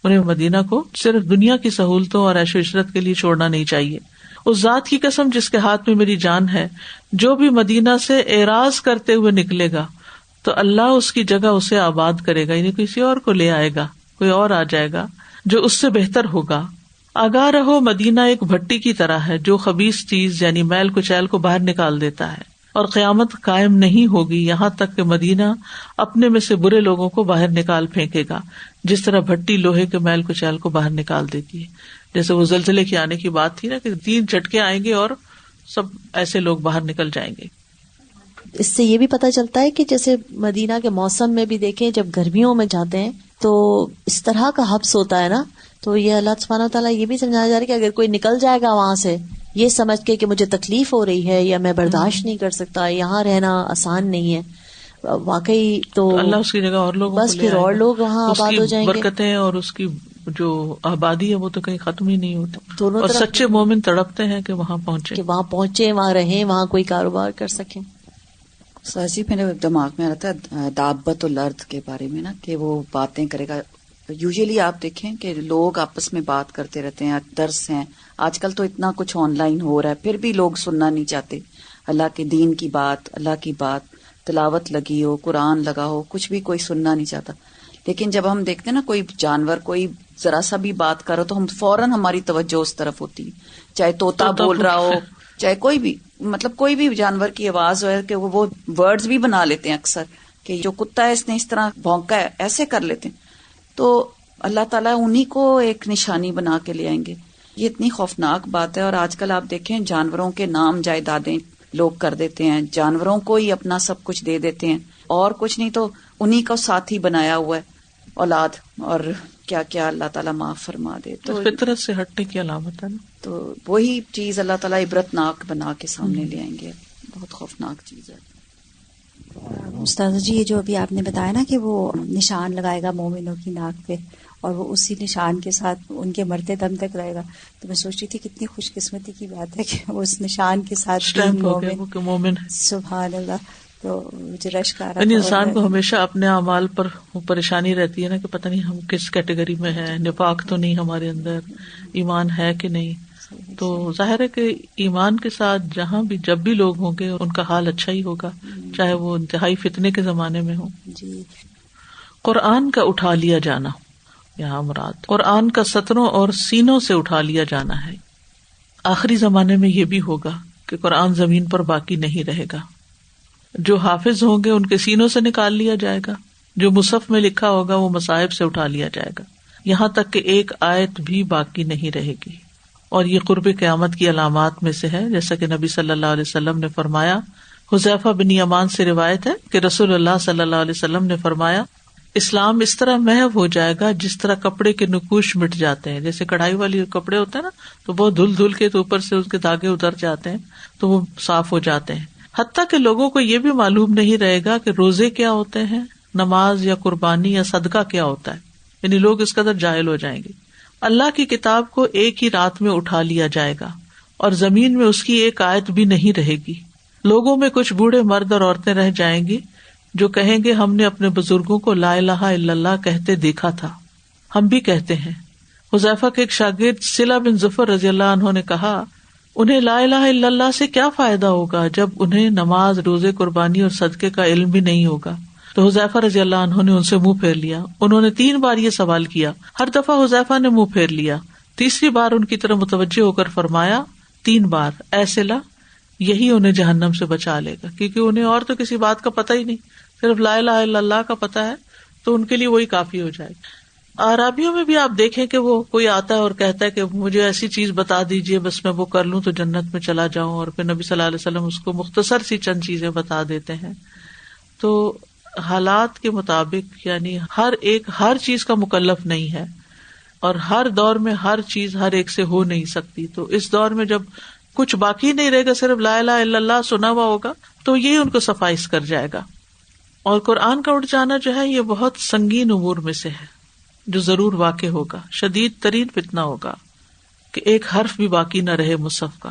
انہیں مدینہ کو صرف دنیا کی سہولتوں اور عیش و عشرت کے لیے چھوڑنا نہیں چاہیے. اس ذات کی قسم جس کے ہاتھ میں میری جان ہے، جو بھی مدینہ سے اعراض کرتے ہوئے نکلے گا تو اللہ اس کی جگہ اسے آباد کرے گا، یعنی کسی اور کو لے آئے گا، کوئی اور آ جائے گا جو اس سے بہتر ہوگا. آگاہ رہو، مدینہ ایک بھٹی کی طرح ہے جو خبیث چیز یعنی میل کچیل کو باہر نکال دیتا ہے، اور قیامت قائم نہیں ہوگی یہاں تک کہ مدینہ اپنے میں سے برے لوگوں کو باہر نکال پھینکے گا، جس طرح بھٹی لوہے کے میل کچیل کو باہر نکال دیتی ہے. جیسے وہ زلزلے کے آنے کی بات تھی نا کہ 3 جھٹکے آئیں گے اور سب ایسے لوگ باہر نکل جائیں گے. اس سے یہ بھی پتہ چلتا ہے کہ جیسے مدینہ کے موسم میں بھی دیکھیں جب گرمیوں میں جاتے ہیں تو اس طرح کا حبس ہوتا ہے نا، تو یہ اللہ سبحانہ و تعالیٰ یہ بھی سمجھایا جا رہا ہے کہ اگر کوئی نکل جائے گا وہاں سے یہ سمجھ کے کہ مجھے تکلیف ہو رہی ہے یا میں برداشت نہیں کر سکتا، یہاں رہنا آسان نہیں ہے، واقعی تو اللہ اس کی جگہ اور لوگوں بس پھر اور لوگ وہاں آباد ہو جائیں گے. برکتیں اور اس کی جو آبادی ہے وہ تو کہیں ختم ہی نہیں ہوتی، دونوں اور طرف سچے مومن تڑپتے ہیں کہ وہاں پہنچے، وہاں رہیں، وہاں کوئی کاروبار کر سکیں. سازی میرے دماغ میں آتا ہے دابت الارض کے بارے میں نا، کہ وہ باتیں کرے گا. یوزلی آپ دیکھیں کہ لوگ آپس میں بات کرتے رہتے ہیں، درس ہیں، آج کل تو اتنا کچھ آن لائن ہو رہا ہے، پھر بھی لوگ سننا نہیں چاہتے. اللہ کے دین کی بات، اللہ کی بات، تلاوت لگی ہو، قرآن لگا ہو، کچھ بھی کوئی سننا نہیں چاہتا. لیکن جب ہم دیکھتے ہیں نا کوئی جانور کوئی ذرا سا بھی بات کرو تو ہم فوراً ہماری توجہ اس طرف ہوتی ہے، چاہے طوطا بول رہا ہو، چاہے کوئی بھی، مطلب کوئی بھی جانور کی آواز ہو، کہ وہ ورڈز بھی بنا لیتے ہیں اکثر کہ جو کتا ہے اس نے اس طرح بھونکا ہے، ایسے کر لیتے ہیں. تو اللہ تعالیٰ انہی کو ایک نشانی بنا کے لے آئیں گے. یہ اتنی خوفناک بات ہے. اور آج کل آپ دیکھیں جانوروں کے نام جائیدادیں لوگ کر دیتے ہیں، جانوروں کو ہی اپنا سب کچھ دے دیتے ہیں، اور کچھ نہیں تو انہی کو ساتھی بنایا ہوا ہے اولاد، اور کیا کیا اللہ تعالیٰ معاف فرما دے. تو فطرت سے ہٹنے کی علامت ہے نا. تو وہی چیز اللہ تعالیٰ عبرتناک بنا کے سامنے لے آئیں گے. بہت خوفناک چیز ہے. استاذ جی یہ جو ابھی آپ نے بتایا نا کہ وہ نشان لگائے گا مومنوں کی ناک پہ اور وہ اسی نشان کے ساتھ ان کے مرتے دم تک رہے گا، تو میں سوچ رہی تھی کتنی خوش قسمتی کی بات ہے کہ وہ اس نشان کے ساتھ مومن. سبحان اللہ. تو مجھے رشک آ رہا یعنی انسان کو ہمیشہ اپنے اعمال پر پریشانی رہتی ہے نا کہ پتہ نہیں ہم کس کیٹیگری میں ہیں، نفاق تو نہیں ہمارے اندر، ایمان ہے کہ نہیں. تو ظاہر ہے کہ ایمان کے ساتھ جہاں بھی جب بھی لوگ ہوں گے ان کا حال اچھا ہی ہوگا، چاہے وہ انتہائی فتنے کے زمانے میں ہوں. جی. قرآن کا اٹھا لیا جانا، یہاں مراد قرآن کا سطروں اور سینوں سے اٹھا لیا جانا ہے. آخری زمانے میں یہ بھی ہوگا کہ قرآن زمین پر باقی نہیں رہے گا. جو حافظ ہوں گے ان کے سینوں سے نکال لیا جائے گا، جو مصحف میں لکھا ہوگا وہ مصائب سے اٹھا لیا جائے گا، یہاں تک کہ ایک آیت بھی باقی نہیں رہے گی. اور یہ قرب قیامت کی علامات میں سے ہے، جیسا کہ نبی صلی اللہ علیہ وسلم نے فرمایا. حذیفہ بن یمان سے روایت ہے کہ رسول اللہ صلی اللہ علیہ وسلم نے فرمایا اسلام اس طرح محو ہو جائے گا جس طرح کپڑے کے نقوش مٹ جاتے ہیں. جیسے کڑھائی والی کپڑے ہوتے ہیں نا تو بہت دھل دھل کے تو اوپر سے اس کے دھاگے اتر جاتے ہیں تو وہ صاف ہو جاتے ہیں. حتیٰ کہ لوگوں کو یہ بھی معلوم نہیں رہے گا کہ روزے کیا ہوتے ہیں، نماز یا قربانی یا صدقہ کیا ہوتا ہے. یعنی لوگ اس قدر جاہل ہو جائیں گے. اللہ کی کتاب کو ایک ہی رات میں اٹھا لیا جائے گا اور زمین میں اس کی ایک آیت بھی نہیں رہے گی. لوگوں میں کچھ بوڑھے مرد اور عورتیں رہ جائیں گی جو کہیں گے ہم نے اپنے بزرگوں کو لا الہ الا اللہ کہتے دیکھا تھا، ہم بھی کہتے ہیں. حذیفہ کے ایک شاگرد صلہ بن ظفر رضی اللہ عنہ نے کہا انہیں لا الہ الا اللہ سے کیا فائدہ ہوگا جب انہیں نماز، روزے، قربانی اور صدقے کا علم بھی نہیں ہوگا. تو حذیفہ رضی اللہ عنہ نے ان سے منہ پھیر لیا. انہوں نے 3 بار یہ سوال کیا، ہر دفعہ حذیفہ نے منہ پھیر لیا. تیسری بار ان کی طرف متوجہ ہو کر فرمایا 3 بار اے صلہ، یہی انہیں جہنم سے بچا لے گا، کیونکہ انہیں اور تو کسی بات کا پتہ ہی نہیں، صرف لا الہ الا اللہ کا پتہ ہے تو ان کے لیے وہی کافی ہو جائے گا. عرابیوں میں بھی آپ دیکھیں کہ وہ کوئی آتا ہے اور کہتا ہے کہ مجھے ایسی چیز بتا دیجئے بس میں وہ کر لوں تو جنت میں چلا جاؤں، اور پھر نبی صلی اللہ علیہ وسلم اس کو مختصر سی چند چیزیں بتا دیتے ہیں. تو حالات کے مطابق یعنی ہر ایک ہر چیز کا مکلف نہیں ہے، اور ہر دور میں ہر چیز ہر ایک سے ہو نہیں سکتی. تو اس دور میں جب کچھ باقی نہیں رہے گا، صرف لا الہ الا اللہ سنا ہوا ہوگا تو یہ ان کو سفائس کر جائے گا. اور قرآن کا اٹھ جانا جو ہے یہ بہت سنگین امور میں سے ہے جو ضرور واقع ہوگا. شدید ترین فتنہ ہوگا کہ ایک حرف بھی باقی نہ رہے مصحف کا،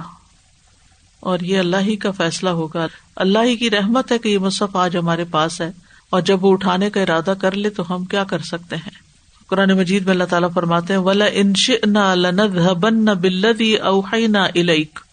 اور یہ اللہ ہی کا فیصلہ ہوگا. اللہ ہی کی رحمت ہے کہ یہ مصحف آج ہمارے پاس ہے، اور جب وہ اٹھانے کا ارادہ کر لے تو ہم کیا کر سکتے ہیں. قرآن مجید میں اللہ تعالیٰ فرماتے ہیں وَلَئِن شِئْنَا لَنَذْهَبَنَّ بِالَّذِي أَوْحَيْنَا إِلَيْكَ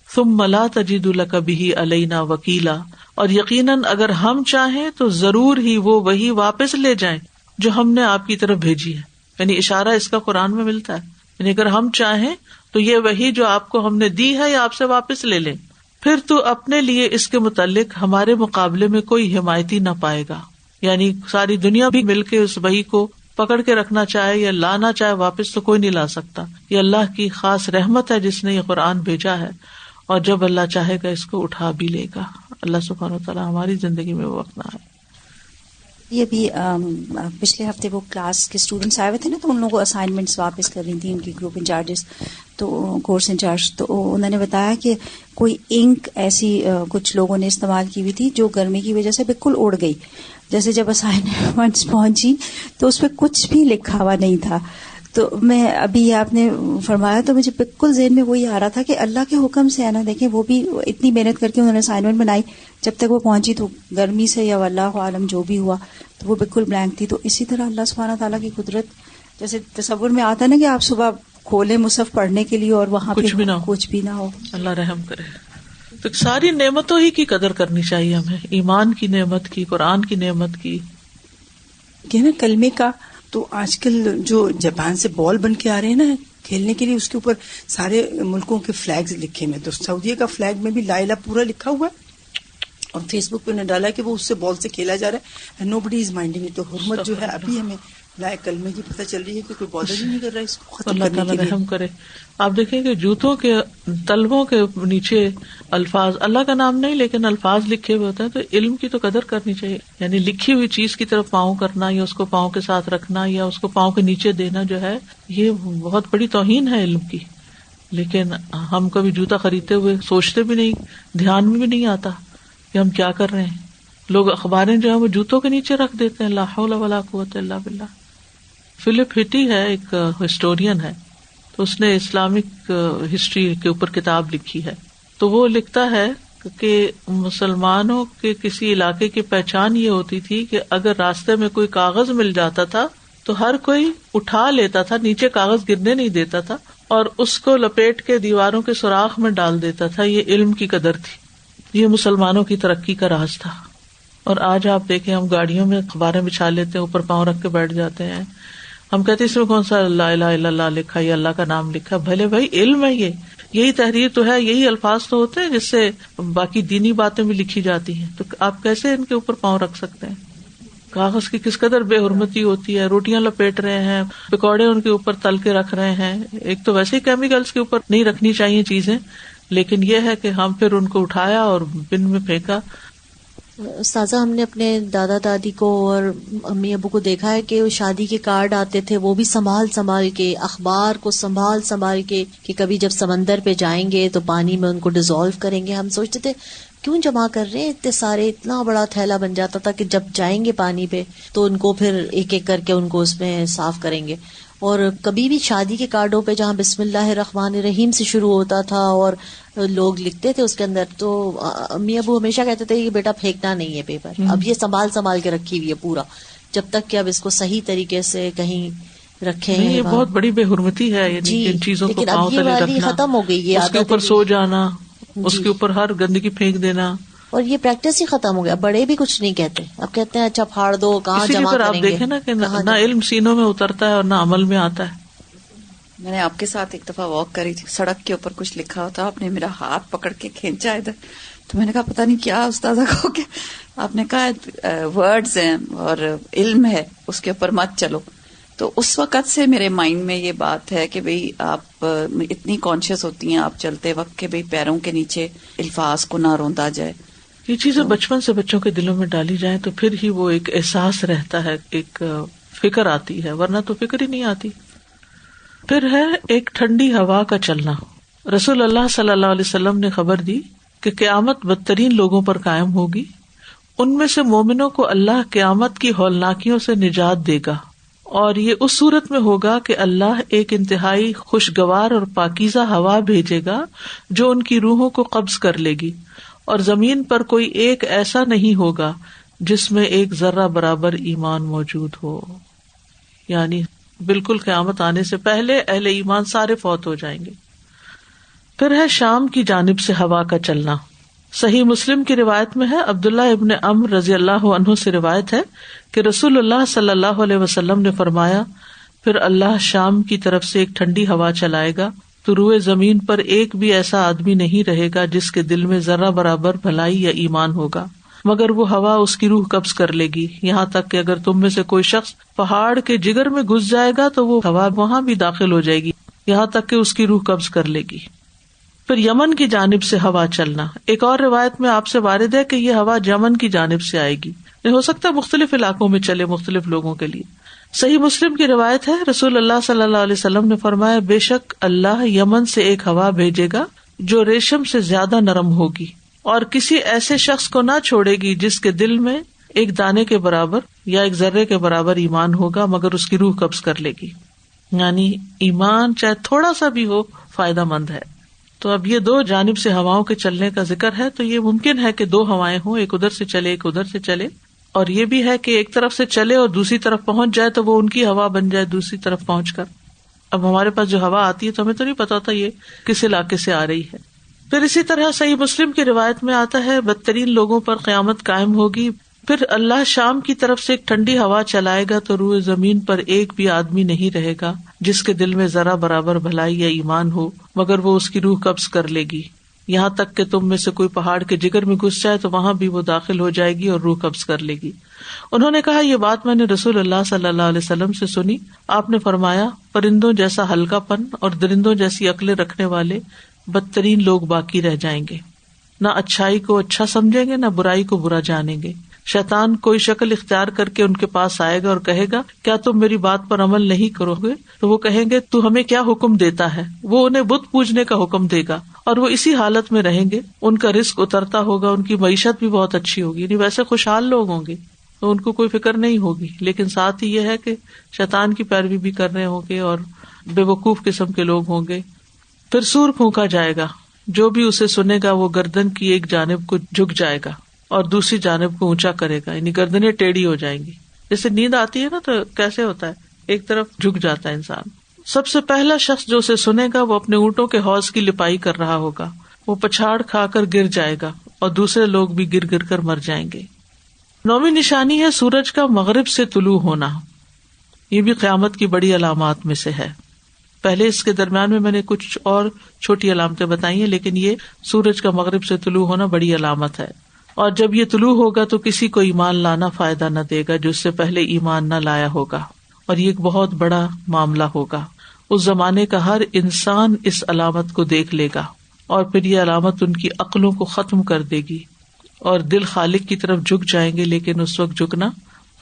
ثُمَّ لَا تَجِدُ لَكَ بِهِ عَلَيْنَا وَكِيلًا. اور یقیناً اگر ہم چاہیں تو ضرور ہی وہ وہی واپس لے جائیں جو ہم نے آپ کی طرف بھیجی ہے. یعنی اشارہ اس کا قرآن میں ملتا ہے، یعنی اگر ہم چاہیں تو یہ وہی جو آپ کو ہم نے دی ہے یا آپ سے واپس لے لیں. پھر تو اپنے لیے اس کے متعلق ہمارے مقابلے میں کوئی حمایتی نہ پائے گا. یعنی ساری دنیا بھی مل کے اس وحی کو پکڑ کے رکھنا چاہے یا لانا چاہے واپس تو کوئی نہیں لا سکتا. یہ اللہ کی خاص رحمت ہے جس نے یہ قرآن بھیجا ہے، اور جب اللہ چاہے گا اس کو اٹھا بھی لے گا. اللہ سبحانہ وتعالیٰ ہماری زندگی میں وہ وقت نہ آئے. یہ بھی پچھلے ہفتے وہ کلاس کے اسٹوڈنٹس آئے ہوئے تھے نا، تو ان لوگوں کو اسائنمنٹس واپس کر رہی تھیں ان کی گروپ انچارجز، تو کورس انچارج، تو انہوں نے بتایا کہ کوئی انک ایسی کچھ لوگوں نے استعمال کی ہوئی تھی جو گرمی کی وجہ سے بالکل اڑ گئی. جیسے جب اسائنمنٹس پہنچی تو اس پہ کچھ بھی لکھا ہوا نہیں تھا. تو میں ابھی آپ نے فرمایا تو مجھے بالکل ذہن میں وہی آ رہا تھا کہ اللہ کے حکم سے ہے نا، دیکھیں وہ بھی اتنی محنت کر کے انہوں نے اسائنمنٹ بنائی، جب تک وہ پہنچی تو گرمی سے یا اللہ عالم جو بھی ہوا تو وہ بالکل بلینک تھی. تو اسی طرح اللہ سبحانہ تعالیٰ کی قدرت، جیسے تصور میں آتا ہے نا کہ آپ صبح کھولے مصحف پڑھنے کے لیے اور وہاں کچھ بھی نہ ہو. اللہ رحم کرے. تو ساری نعمتوں ہی کی قدر کرنی چاہیے ہمیں، ایمان کی نعمت کی، قرآن کی نعمت کی، کہ نا کلمے کا. تو آج کل جو جاپان سے بال بن کے آ رہے ہیں نا کھیلنے کے لیے، اس کے اوپر سارے ملکوں کے فلیگز لکھے ہوئے. تو سعودیہ کا فلیگ میں بھی لا الہ پورا لکھا ہوا ہے، اور فیس بک پہ انہوں نے ڈالا کہ وہ اس سے بال سے کھیلا جا رہا ہے. نو بڈی از مائنڈنگ. تو حرمت جو ہے ابھی ہمیں لائق کلمے کی پتہ چل رہی ہے کہ کوئی بادر ہی نہیں کر رہا ہے اس کو ختم اللہ کرنے تعالیٰ کے لیے. رحم کرے. آپ دیکھیں کہ جوتوں کے تلووں کے نیچے الفاظ اللہ کا نام نہیں لیکن الفاظ لکھے ہوئے ہوتے ہیں. تو علم کی تو قدر کرنی چاہیے. یعنی لکھی ہوئی چیز کی طرف پاؤں کرنا یا اس کو پاؤں کے ساتھ رکھنا یا اس کو پاؤں کے نیچے دینا جو ہے یہ بہت بڑی توہین ہے علم کی. لیکن ہم کبھی جوتا خریدتے ہوئے سوچتے بھی نہیں، دھیان میں بھی نہیں آتا کہ ہم کیا کر رہے ہیں. لوگ اخباریں جو ہے وہ جوتوں کے نیچے رکھ دیتے ہیں. لا حول ولا قوت الا باللہ. فلپ ہٹی ہے، ایک ہسٹورین ہے، تو اس نے اسلامک ہسٹری کے اوپر کتاب لکھی ہے. تو وہ لکھتا ہے کہ مسلمانوں کے کسی علاقے کی پہچان یہ ہوتی تھی کہ اگر راستے میں کوئی کاغذ مل جاتا تھا تو ہر کوئی اٹھا لیتا تھا، نیچے کاغذ گرنے نہیں دیتا تھا اور اس کو لپیٹ کے دیواروں کے سوراخ میں ڈال دیتا تھا. یہ علم کی قدر تھی، یہ مسلمانوں کی ترقی کا راز تھا. اور آج آپ دیکھیں ہم گاڑیوں میں اخباریں بچھا لیتے ہیں، اوپر پاؤں رکھ کے بیٹھ جاتے ہیں. ہم کہتے ہیں اس میں کون سا لا الہ الا اللہ لکھا یا اللہ کا نام لکھا. بھلے بھائی علم ہے، یہی تحریر تو ہے، یہی الفاظ تو ہوتے ہیں جس سے باقی دینی باتیں بھی لکھی جاتی ہیں. تو آپ کیسے ان کے اوپر پاؤں رکھ سکتے ہیں؟ کاغذ کی کس قدر بے حرمتی ہوتی ہے. روٹیاں لپیٹ رہے ہیں، پکوڑے ان کے اوپر تل کے رکھ رہے ہیں. ایک تو ویسے ہی کیمیکلز کے اوپر نہیں رکھنی چاہیے چیزیں، لیکن یہ ہے کہ ہم پھر ان کو اٹھایا اور بن میں پھینکا. استاذہ ہم نے اپنے دادا دادی کو اور امی ابو کو دیکھا ہے کہ شادی کے کارڈ آتے تھے، وہ بھی سنبھال کے، اخبار کو سنبھال کے کہ کبھی جب سمندر پہ جائیں گے تو پانی میں ان کو ڈیزالو کریں گے. ہم سوچتے تھے کیوں جمع کر رہے ہیں اتنے سارے، اتنا بڑا تھیلا بن جاتا تھا کہ جب جائیں گے پانی پہ تو ان کو پھر ایک ایک کر کے ان کو اس میں صاف کریں گے. اور کبھی بھی شادی کے کارڈوں پہ جہاں بسم اللہ الرحمن الرحیم سے شروع ہوتا تھا اور لوگ لکھتے تھے اس کے اندر، تو امی ابو ہمیشہ کہتے تھے کہ بیٹا پھینکنا نہیں ہے پیپر، اب یہ سنبھال کے رکھی ہوئی ہے پورا، جب تک کہ اب اس کو صحیح طریقے سے کہیں رکھے ہیں. یہ بہت بڑی بے حرمتی ہے جی، ان چیزوں کو لیکن پاؤں اب یہ تلے والی رکھنا، ختم ہو گئی، یہ اس کے اوپر سو جانا، اس کے اوپر ہر گندگی پھینک دینا، اور یہ پریکٹس ہی ختم ہو گیا. بڑے بھی کچھ نہیں کہتے، اب کہتے ہیں اچھا پھاڑ دو، کہاں جمع کریں گے. آپ دیکھیں نا کہ نہ علم سینوں میں اترتا ہے اور نہ عمل میں آتا ہے. میں نے آپ کے ساتھ ایک دفعہ واک کری تھی، سڑک کے اوپر کچھ لکھا ہوتا، آپ نے میرا ہاتھ پکڑ کے کھینچا ادھر، تو میں نے کہا پتہ نہیں کیا استاذہ کو، کہ آپ نے کہا ورڈز ہیں اور علم ہے، اس کے اوپر مت چلو. تو اس وقت سے میرے مائنڈ میں یہ بات ہے کہ بھئی آپ اتنی کانشیس ہوتی ہیں آپ چلتے وقت کہ بھئی پیروں کے نیچے الفاظ کو نہ روندا جائے. یہ چیزیں بچپن سے بچوں کے دلوں میں ڈالی جائیں تو پھر ہی وہ ایک احساس رہتا ہے، ایک فکر آتی ہے، ورنہ تو فکر ہی نہیں آتی. پھر ہے ایک ٹھنڈی ہوا کا چلنا. رسول اللہ صلی اللہ علیہ وسلم نے خبر دی کہ قیامت بدترین لوگوں پر قائم ہوگی. ان میں سے مومنوں کو اللہ قیامت کی ہولناکیوں سے نجات دے گا، اور یہ اس صورت میں ہوگا کہ اللہ ایک انتہائی خوشگوار اور پاکیزہ ہوا بھیجے گا جو ان کی روحوں کو قبض کر لے گی، اور زمین پر کوئی ایک ایسا نہیں ہوگا جس میں ایک ذرہ برابر ایمان موجود ہو. یعنی بالکل قیامت آنے سے پہلے اہل ایمان سارے فوت ہو جائیں گے. پھر ہے شام کی جانب سے ہوا کا چلنا. صحیح مسلم کی روایت میں ہے، عبداللہ ابن عمرو رضی اللہ عنہ سے روایت ہے کہ رسول اللہ صلی اللہ علیہ وسلم نے فرمایا، پھر اللہ شام کی طرف سے ایک ٹھنڈی ہوا چلائے گا تو روئے زمین پر ایک بھی ایسا آدمی نہیں رہے گا جس کے دل میں ذرہ برابر بھلائی یا ایمان ہوگا، مگر وہ ہوا اس کی روح قبض کر لے گی، یہاں تک کہ اگر تم میں سے کوئی شخص پہاڑ کے جگر میں گھس جائے گا تو وہ ہوا وہاں بھی داخل ہو جائے گی، یہاں تک کہ اس کی روح قبض کر لے گی. پھر یمن کی جانب سے ہوا چلنا. ایک اور روایت میں آپ سے وارد ہے کہ یہ ہوا یمن کی جانب سے آئے گی. ہو سکتا ہے مختلف علاقوں میں چلے مختلف لوگوں کے لیے. صحیح مسلم کی روایت ہے, رسول اللہ صلی اللہ علیہ وسلم نے فرمایا, بے شک اللہ یمن سے ایک ہوا بھیجے گا جو ریشم سے زیادہ نرم ہوگی, اور کسی ایسے شخص کو نہ چھوڑے گی جس کے دل میں ایک دانے کے برابر یا ایک ذرے کے برابر ایمان ہوگا مگر اس کی روح قبض کر لے گی. یعنی ایمان چاہے تھوڑا سا بھی ہو فائدہ مند ہے. تو اب یہ دو جانب سے ہواؤں کے چلنے کا ذکر ہے, تو یہ ممکن ہے کہ دو ہوائیں ہوں, ایک ادھر سے چلے ایک ادھر سے چلے, اور یہ بھی ہے کہ ایک طرف سے چلے اور دوسری طرف پہنچ جائے تو وہ ان کی ہوا بن جائے دوسری طرف پہنچ کر. اب ہمارے پاس جو ہوا آتی ہے تو ہمیں تو نہیں پتا ہوتا یہ کس علاقے سے آ رہی ہے. پھر اسی طرح صحیح مسلم کی روایت میں آتا ہے, بدترین لوگوں پر قیامت قائم ہوگی. پھر اللہ شام کی طرف سے ایک ٹھنڈی ہوا چلائے گا تو روئے زمین پر ایک بھی آدمی نہیں رہے گا جس کے دل میں ذرا برابر بھلائی یا ایمان ہو مگر وہ اس کی روح قبض کر لے گی. یہاں تک کہ تم میں سے کوئی پہاڑ کے جگر میں گھس جائے تو وہاں بھی وہ داخل ہو جائے گی اور روح قبض کر لے گی. انہوں نے کہا, یہ بات میں نے رسول اللہ صلی اللہ علیہ وسلم سے سنی. آپ نے فرمایا, پرندوں جیسا ہلکا پن اور درندوں جیسی عقلیں رکھنے والے بدترین لوگ باقی رہ جائیں گے. نہ اچھائی کو اچھا سمجھیں گے نہ برائی کو برا جانیں گے. شیطان کوئی شکل اختیار کر کے ان کے پاس آئے گا اور کہے گا, کیا تم میری بات پر عمل نہیں کرو گے؟ تو وہ کہیں گے, تو ہمیں کیا حکم دیتا ہے؟ وہ انہیں بت پوجنے کا حکم دے گا اور وہ اسی حالت میں رہیں گے. ان کا رزق اترتا ہوگا, ان کی معیشت بھی بہت اچھی ہوگی, یعنی ویسے خوشحال لوگ ہوں گے تو ان کو کوئی فکر نہیں ہوگی. لیکن ساتھ ہی یہ ہے کہ شیطان کی پیروی بھی کر رہے ہوں گے اور بے وقوف قسم کے لوگ ہوں گے. پھر سور پھونکا جائے گا, جو بھی اسے سنے گا وہ گردن کی ایک جانب کو جھک جائے گا اور دوسری جانب کو اونچا کرے گا, یعنی گردنیں ٹیڑھی ہو جائیں گی. جیسے نیند آتی ہے نا تو کیسے ہوتا ہے, ایک طرف جھک جاتا ہے انسان. سب سے پہلا شخص جو اسے سنے گا وہ اپنے اونٹوں کے حوض کی لپائی کر رہا ہوگا, وہ پچھاڑ کھا کر گر جائے گا اور دوسرے لوگ بھی گر گر کر مر جائیں گے. 9ویں نشانی ہے سورج کا مغرب سے طلوع ہونا. یہ بھی قیامت کی بڑی علامات میں سے ہے. پہلے اس کے درمیان میں نے کچھ اور چھوٹی علامتیں بتائی ہیں, لیکن یہ سورج کا مغرب سے طلوع ہونا بڑی علامت ہے. اور جب یہ طلوع ہوگا تو کسی کو ایمان لانا فائدہ نہ دے گا جو اس سے پہلے ایمان نہ لایا ہوگا, اور یہ ایک بہت بڑا معاملہ ہوگا. اس زمانے کا ہر انسان اس علامت کو دیکھ لے گا اور پھر یہ علامت ان کی عقلوں کو ختم کر دے گی اور دل خالق کی طرف جھک جائیں گے, لیکن اس وقت جھکنا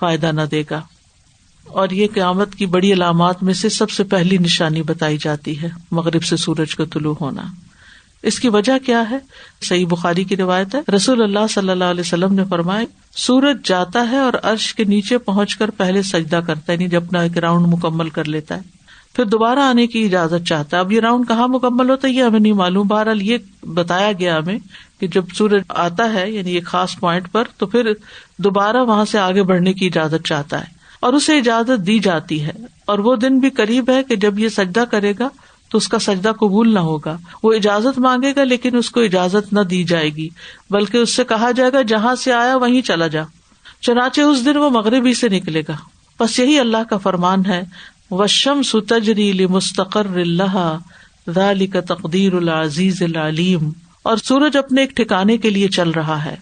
فائدہ نہ دے گا. اور یہ قیامت کی بڑی علامات میں سے سب سے پہلی نشانی بتائی جاتی ہے, مغرب سے سورج کا طلوع ہونا. اس کی وجہ کیا ہے؟ صحیح بخاری کی روایت ہے, رسول اللہ صلی اللہ علیہ وسلم نے فرمایا, سورج جاتا ہے اور عرش کے نیچے پہنچ کر پہلے سجدہ کرتا ہے, یعنی جب اپنا ایک راؤنڈ مکمل کر لیتا ہے, پھر دوبارہ آنے کی اجازت چاہتا ہے. اب یہ راؤنڈ کہاں مکمل ہوتا ہے یہ ہمیں نہیں معلوم. بہرحال یہ بتایا گیا ہمیں کہ جب سورج آتا ہے یعنی ایک خاص پوائنٹ پر, تو پھر دوبارہ وہاں سے آگے بڑھنے کی اجازت چاہتا ہے اور اسے اجازت دی جاتی ہے. اور وہ دن بھی قریب ہے کہ جب یہ سجدہ کرے گا تو اس کا سجدہ قبول نہ ہوگا. وہ اجازت مانگے گا لیکن اس کو اجازت نہ دی جائے گی, بلکہ اس سے کہا جائے گا جہاں سے آیا وہیں چلا جا. چنانچہ اس دن وہ مغرب ہی سے نکلے گا. بس یہی اللہ کا فرمان ہے, والشمس تجری لمستقر لها ذلک تقدیر العزیز العلیم. اور سورج اپنے ایک ٹھکانے کے لیے چل رہا ہے.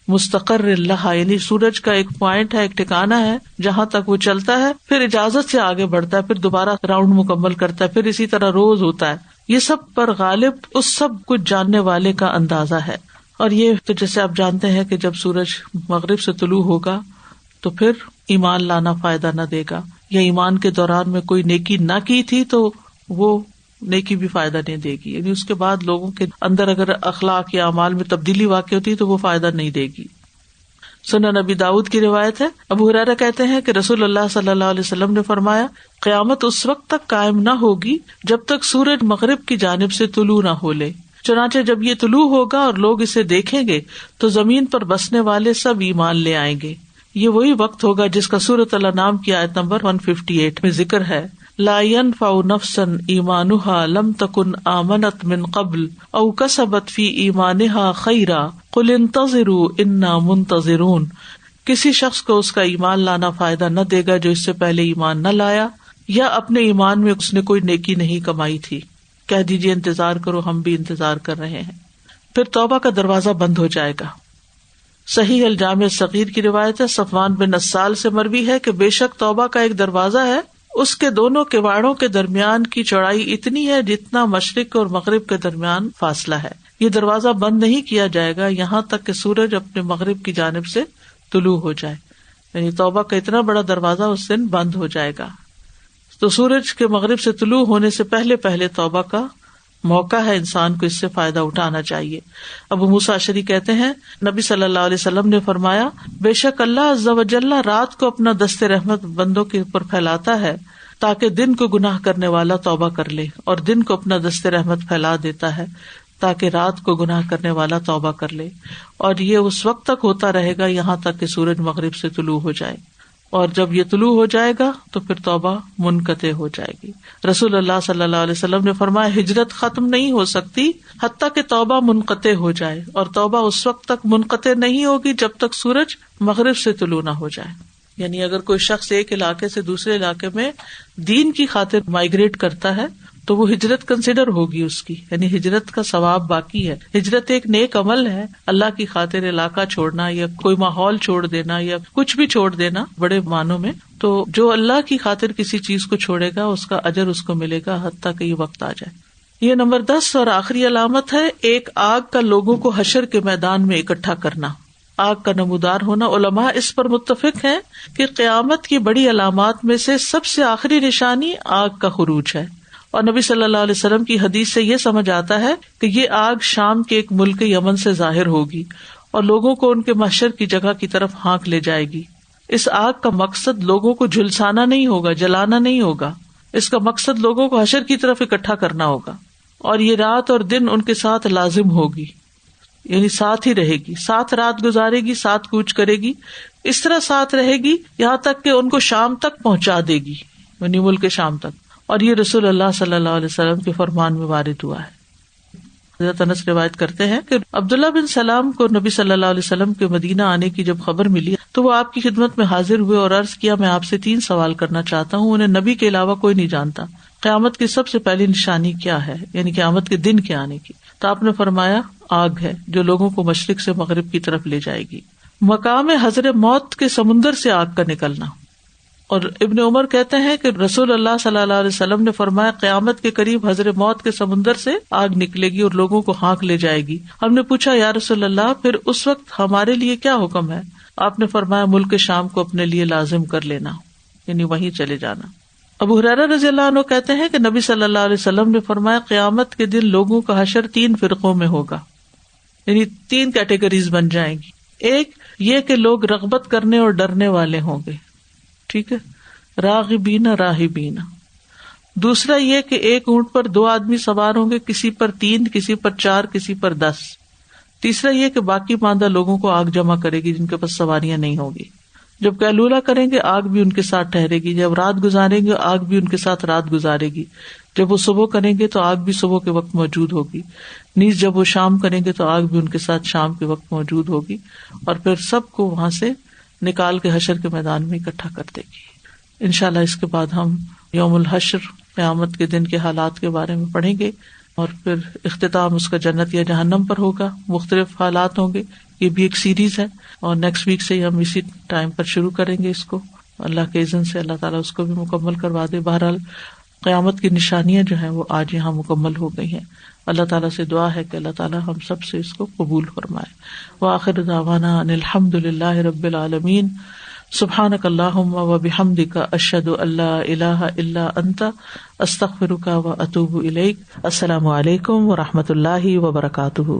مستقر لها یعنی سورج کا ایک پوائنٹ ہے, ایک ٹھکانہ ہے جہاں تک وہ چلتا ہے, پھر اجازت سے آگے بڑھتا ہے, پھر دوبارہ راؤنڈ مکمل کرتا ہے, پھر اسی طرح روز ہوتا ہے. یہ سب پر غالب اس سب کچھ جاننے والے کا اندازہ ہے. اور یہ تو جیسے آپ جانتے ہیں کہ جب سورج مغرب سے طلوع ہوگا تو پھر ایمان لانا فائدہ نہ دے گا, یا ایمان کے دوران میں کوئی نیکی نہ کی تھی تو وہ نیکی بھی فائدہ نہیں دے گی, یعنی اس کے بعد لوگوں کے اندر اگر اخلاق یا اعمال میں تبدیلی واقع ہوتی تو وہ فائدہ نہیں دے گی. سنن ابی داؤد کی روایت ہے, ابو ہریرہ کہتے ہیں کہ رسول اللہ صلی اللہ علیہ وسلم نے فرمایا, قیامت اس وقت تک قائم نہ ہوگی جب تک سورج مغرب کی جانب سے طلوع نہ ہو لے. چنانچہ جب یہ طلوع ہوگا اور لوگ اسے دیکھیں گے تو زمین پر بسنے والے سب ایمان لے آئیں گے. یہ وہی وقت ہوگا جس کا سورۃ الانعام کی آیت نمبر 158 میں ذکر ہے, لا ينفع نفسا ایمانها لم تکن آمنت من قبل او کسبت فی ایمانها خیرا قل انتظروا انا منتظرون. کسی شخص کو اس کا ایمان لانا فائدہ نہ دے گا جو اس سے پہلے ایمان نہ لایا یا اپنے ایمان میں اس نے کوئی نیکی نہیں کمائی تھی. کہہ دیجیے انتظار کرو, ہم بھی انتظار کر رہے ہیں. پھر توبہ کا دروازہ بند ہو جائے گا. صحیح الجامع الصغیر کی روایت ہے, صفوان بن اسال سے مروی ہے کہ بے شک توبہ کا ایک دروازہ ہے, اس کے دونوں کواڑوں کے درمیان کی چوڑائی اتنی ہے جتنا مشرق اور مغرب کے درمیان فاصلہ ہے. یہ دروازہ بند نہیں کیا جائے گا یہاں تک کہ سورج اپنے مغرب کی جانب سے طلوع ہو جائے. یعنی توبہ کا اتنا بڑا دروازہ اس دن بند ہو جائے گا. تو سورج کے مغرب سے طلوع ہونے سے پہلے پہلے توبہ کا موقع ہے, انسان کو اس سے فائدہ اٹھانا چاہیے. ابو موسیٰ اشعری کہتے ہیں نبی صلی اللہ علیہ وسلم نے فرمایا, بے شک اللہ عز و جل رات کو اپنا دست رحمت بندوں کے اوپر پھیلاتا ہے تاکہ دن کو گناہ کرنے والا توبہ کر لے, اور دن کو اپنا دست رحمت پھیلا دیتا ہے تاکہ رات کو گناہ کرنے والا توبہ کر لے, اور یہ اس وقت تک ہوتا رہے گا یہاں تک کہ سورج مغرب سے طلوع ہو جائے, اور جب یہ طلوع ہو جائے گا تو پھر توبہ منقطع ہو جائے گی. رسول اللہ صلی اللہ علیہ وسلم نے فرمایا ہجرت ختم نہیں ہو سکتی حتیٰ کہ توبہ منقطع ہو جائے, اور توبہ اس وقت تک منقطع نہیں ہوگی جب تک سورج مغرب سے طلوع نہ ہو جائے. یعنی اگر کوئی شخص ایک علاقے سے دوسرے علاقے میں دین کی خاطر مائگریٹ کرتا ہے تو وہ ہجرت کنسیڈر ہوگی اس کی, یعنی ہجرت کا ثواب باقی ہے. ہجرت ایک نیک عمل ہے, اللہ کی خاطر علاقہ چھوڑنا یا کوئی ماحول چھوڑ دینا یا کچھ بھی چھوڑ دینا بڑے معنوں میں. تو جو اللہ کی خاطر کسی چیز کو چھوڑے گا اس کا اجر اس کو ملے گا حتیٰ کہ یہ وقت آ جائے. یہ نمبر 10 اور آخری علامت ہے ایک آگ کا لوگوں کو حشر کے میدان میں اکٹھا کرنا, آگ کا نمودار ہونا. علماء اس پر متفق ہیں کہ قیامت کی بڑی علامات میں سے سب سے آخری نشانی آگ کا خروج ہے, اور نبی صلی اللہ علیہ وسلم کی حدیث سے یہ سمجھ آتا ہے کہ یہ آگ شام کے ایک ملک یمن سے ظاہر ہوگی اور لوگوں کو ان کے محشر کی جگہ کی طرف ہانک لے جائے گی. اس آگ کا مقصد لوگوں کو جھلسانا نہیں ہوگا, جلانا نہیں ہوگا, اس کا مقصد لوگوں کو حشر کی طرف اکٹھا کرنا ہوگا. اور یہ رات اور دن ان کے ساتھ لازم ہوگی, یعنی ساتھ ہی رہے گی, ساتھ رات گزارے گی, ساتھ کوچ کرے گی, اس طرح ساتھ رہے گی یہاں تک کہ ان کو شام تک پہنچا دے گی, یعنی ملک شام تک. اور یہ رسول اللہ صلی اللہ علیہ وسلم کے فرمان میں وارد ہوا ہے. حضرت انس روایت کرتے ہیں کہ عبداللہ بن سلام کو نبی صلی اللہ علیہ وسلم کے مدینہ آنے کی جب خبر ملی تو وہ آپ کی خدمت میں حاضر ہوئے اور عرض کیا میں آپ سے 3 سوال کرنا چاہتا ہوں, انہیں نبی کے علاوہ کوئی نہیں جانتا. قیامت کی سب سے پہلی نشانی کیا ہے, یعنی قیامت کے دن کے آنے کی. تو آپ نے فرمایا آگ ہے جو لوگوں کو مشرق سے مغرب کی طرف لے جائے گی. مقام حضر موت کے سمندر سے آگ کا نکلنا. اور ابن عمر کہتے ہیں کہ رسول اللہ صلی اللہ علیہ وسلم نے فرمایا قیامت کے قریب حضر موت کے سمندر سے آگ نکلے گی اور لوگوں کو ہانک لے جائے گی. ہم نے پوچھا یا رسول اللہ پھر اس وقت ہمارے لیے کیا حکم ہے؟ آپ نے فرمایا ملک شام کو اپنے لیے لازم کر لینا, یعنی وہیں چلے جانا. ابو ہریرہ رضی اللہ عنہ کہتے ہیں کہ نبی صلی اللہ علیہ وسلم نے فرمایا قیامت کے دن لوگوں کا حشر 3 فرقوں میں ہوگا, یعنی 3 کیٹیگریز بن جائیں گی. ایک یہ کہ لوگ رغبت کرنے اور ڈرنے والے ہوں گے, ٹھیک ہے, راغبین راہبین. دوسرا یہ کہ ایک اونٹ پر 2 آدمی سوار ہوں گے, کسی پر 3, کسی پر 4, کسی پر 10. تیسرا یہ کہ باقی ماندہ لوگوں کو آگ جمع کرے گی جن کے پاس سواریاں نہیں ہوگی. جب قیلولہ کریں گے آگ بھی ان کے ساتھ ٹھہرے گی, جب رات گزاریں گے آگ بھی ان کے ساتھ رات گزارے گی, جب وہ صبح کریں گے تو آگ بھی صبح کے وقت موجود ہوگی, نیز جب وہ شام کریں گے تو آگ بھی ان کے ساتھ شام کے وقت موجود ہوگی, اور پھر سب کو وہاں سے نکال کے حشر کے میدان میں اکٹھا کر دے گی. انشاءاللہ اس کے بعد ہم یوم الحشر قیامت کے دن کے حالات کے بارے میں پڑھیں گے, اور پھر اختتام اس کا جنت یا جہنم پر ہوگا. مختلف حالات ہوں گے, یہ بھی ایک سیریز ہے, اور نیکسٹ ویک سے ہی ہم اسی ٹائم پر شروع کریں گے اس کو. اللہ کے اذن سے اللہ تعالیٰ اس کو بھی مکمل کروا دے. بہرحال قیامت کی نشانیاں جو ہیں وہ آج یہاں مکمل ہو گئی ہیں. اللہ تعالیٰ سے دعا ہے کہ اللہ تعالیٰ ہم سب سے اس کو قبول فرمائے. وآخر دعوانا ان الحمد للہ رب العالمین. سبحانک اللہم و بحمدک اشہد ان لا الہ الا انت استغفرک و اتوب الیک. السلام علیکم و رحمۃ اللہ وبرکاتہ.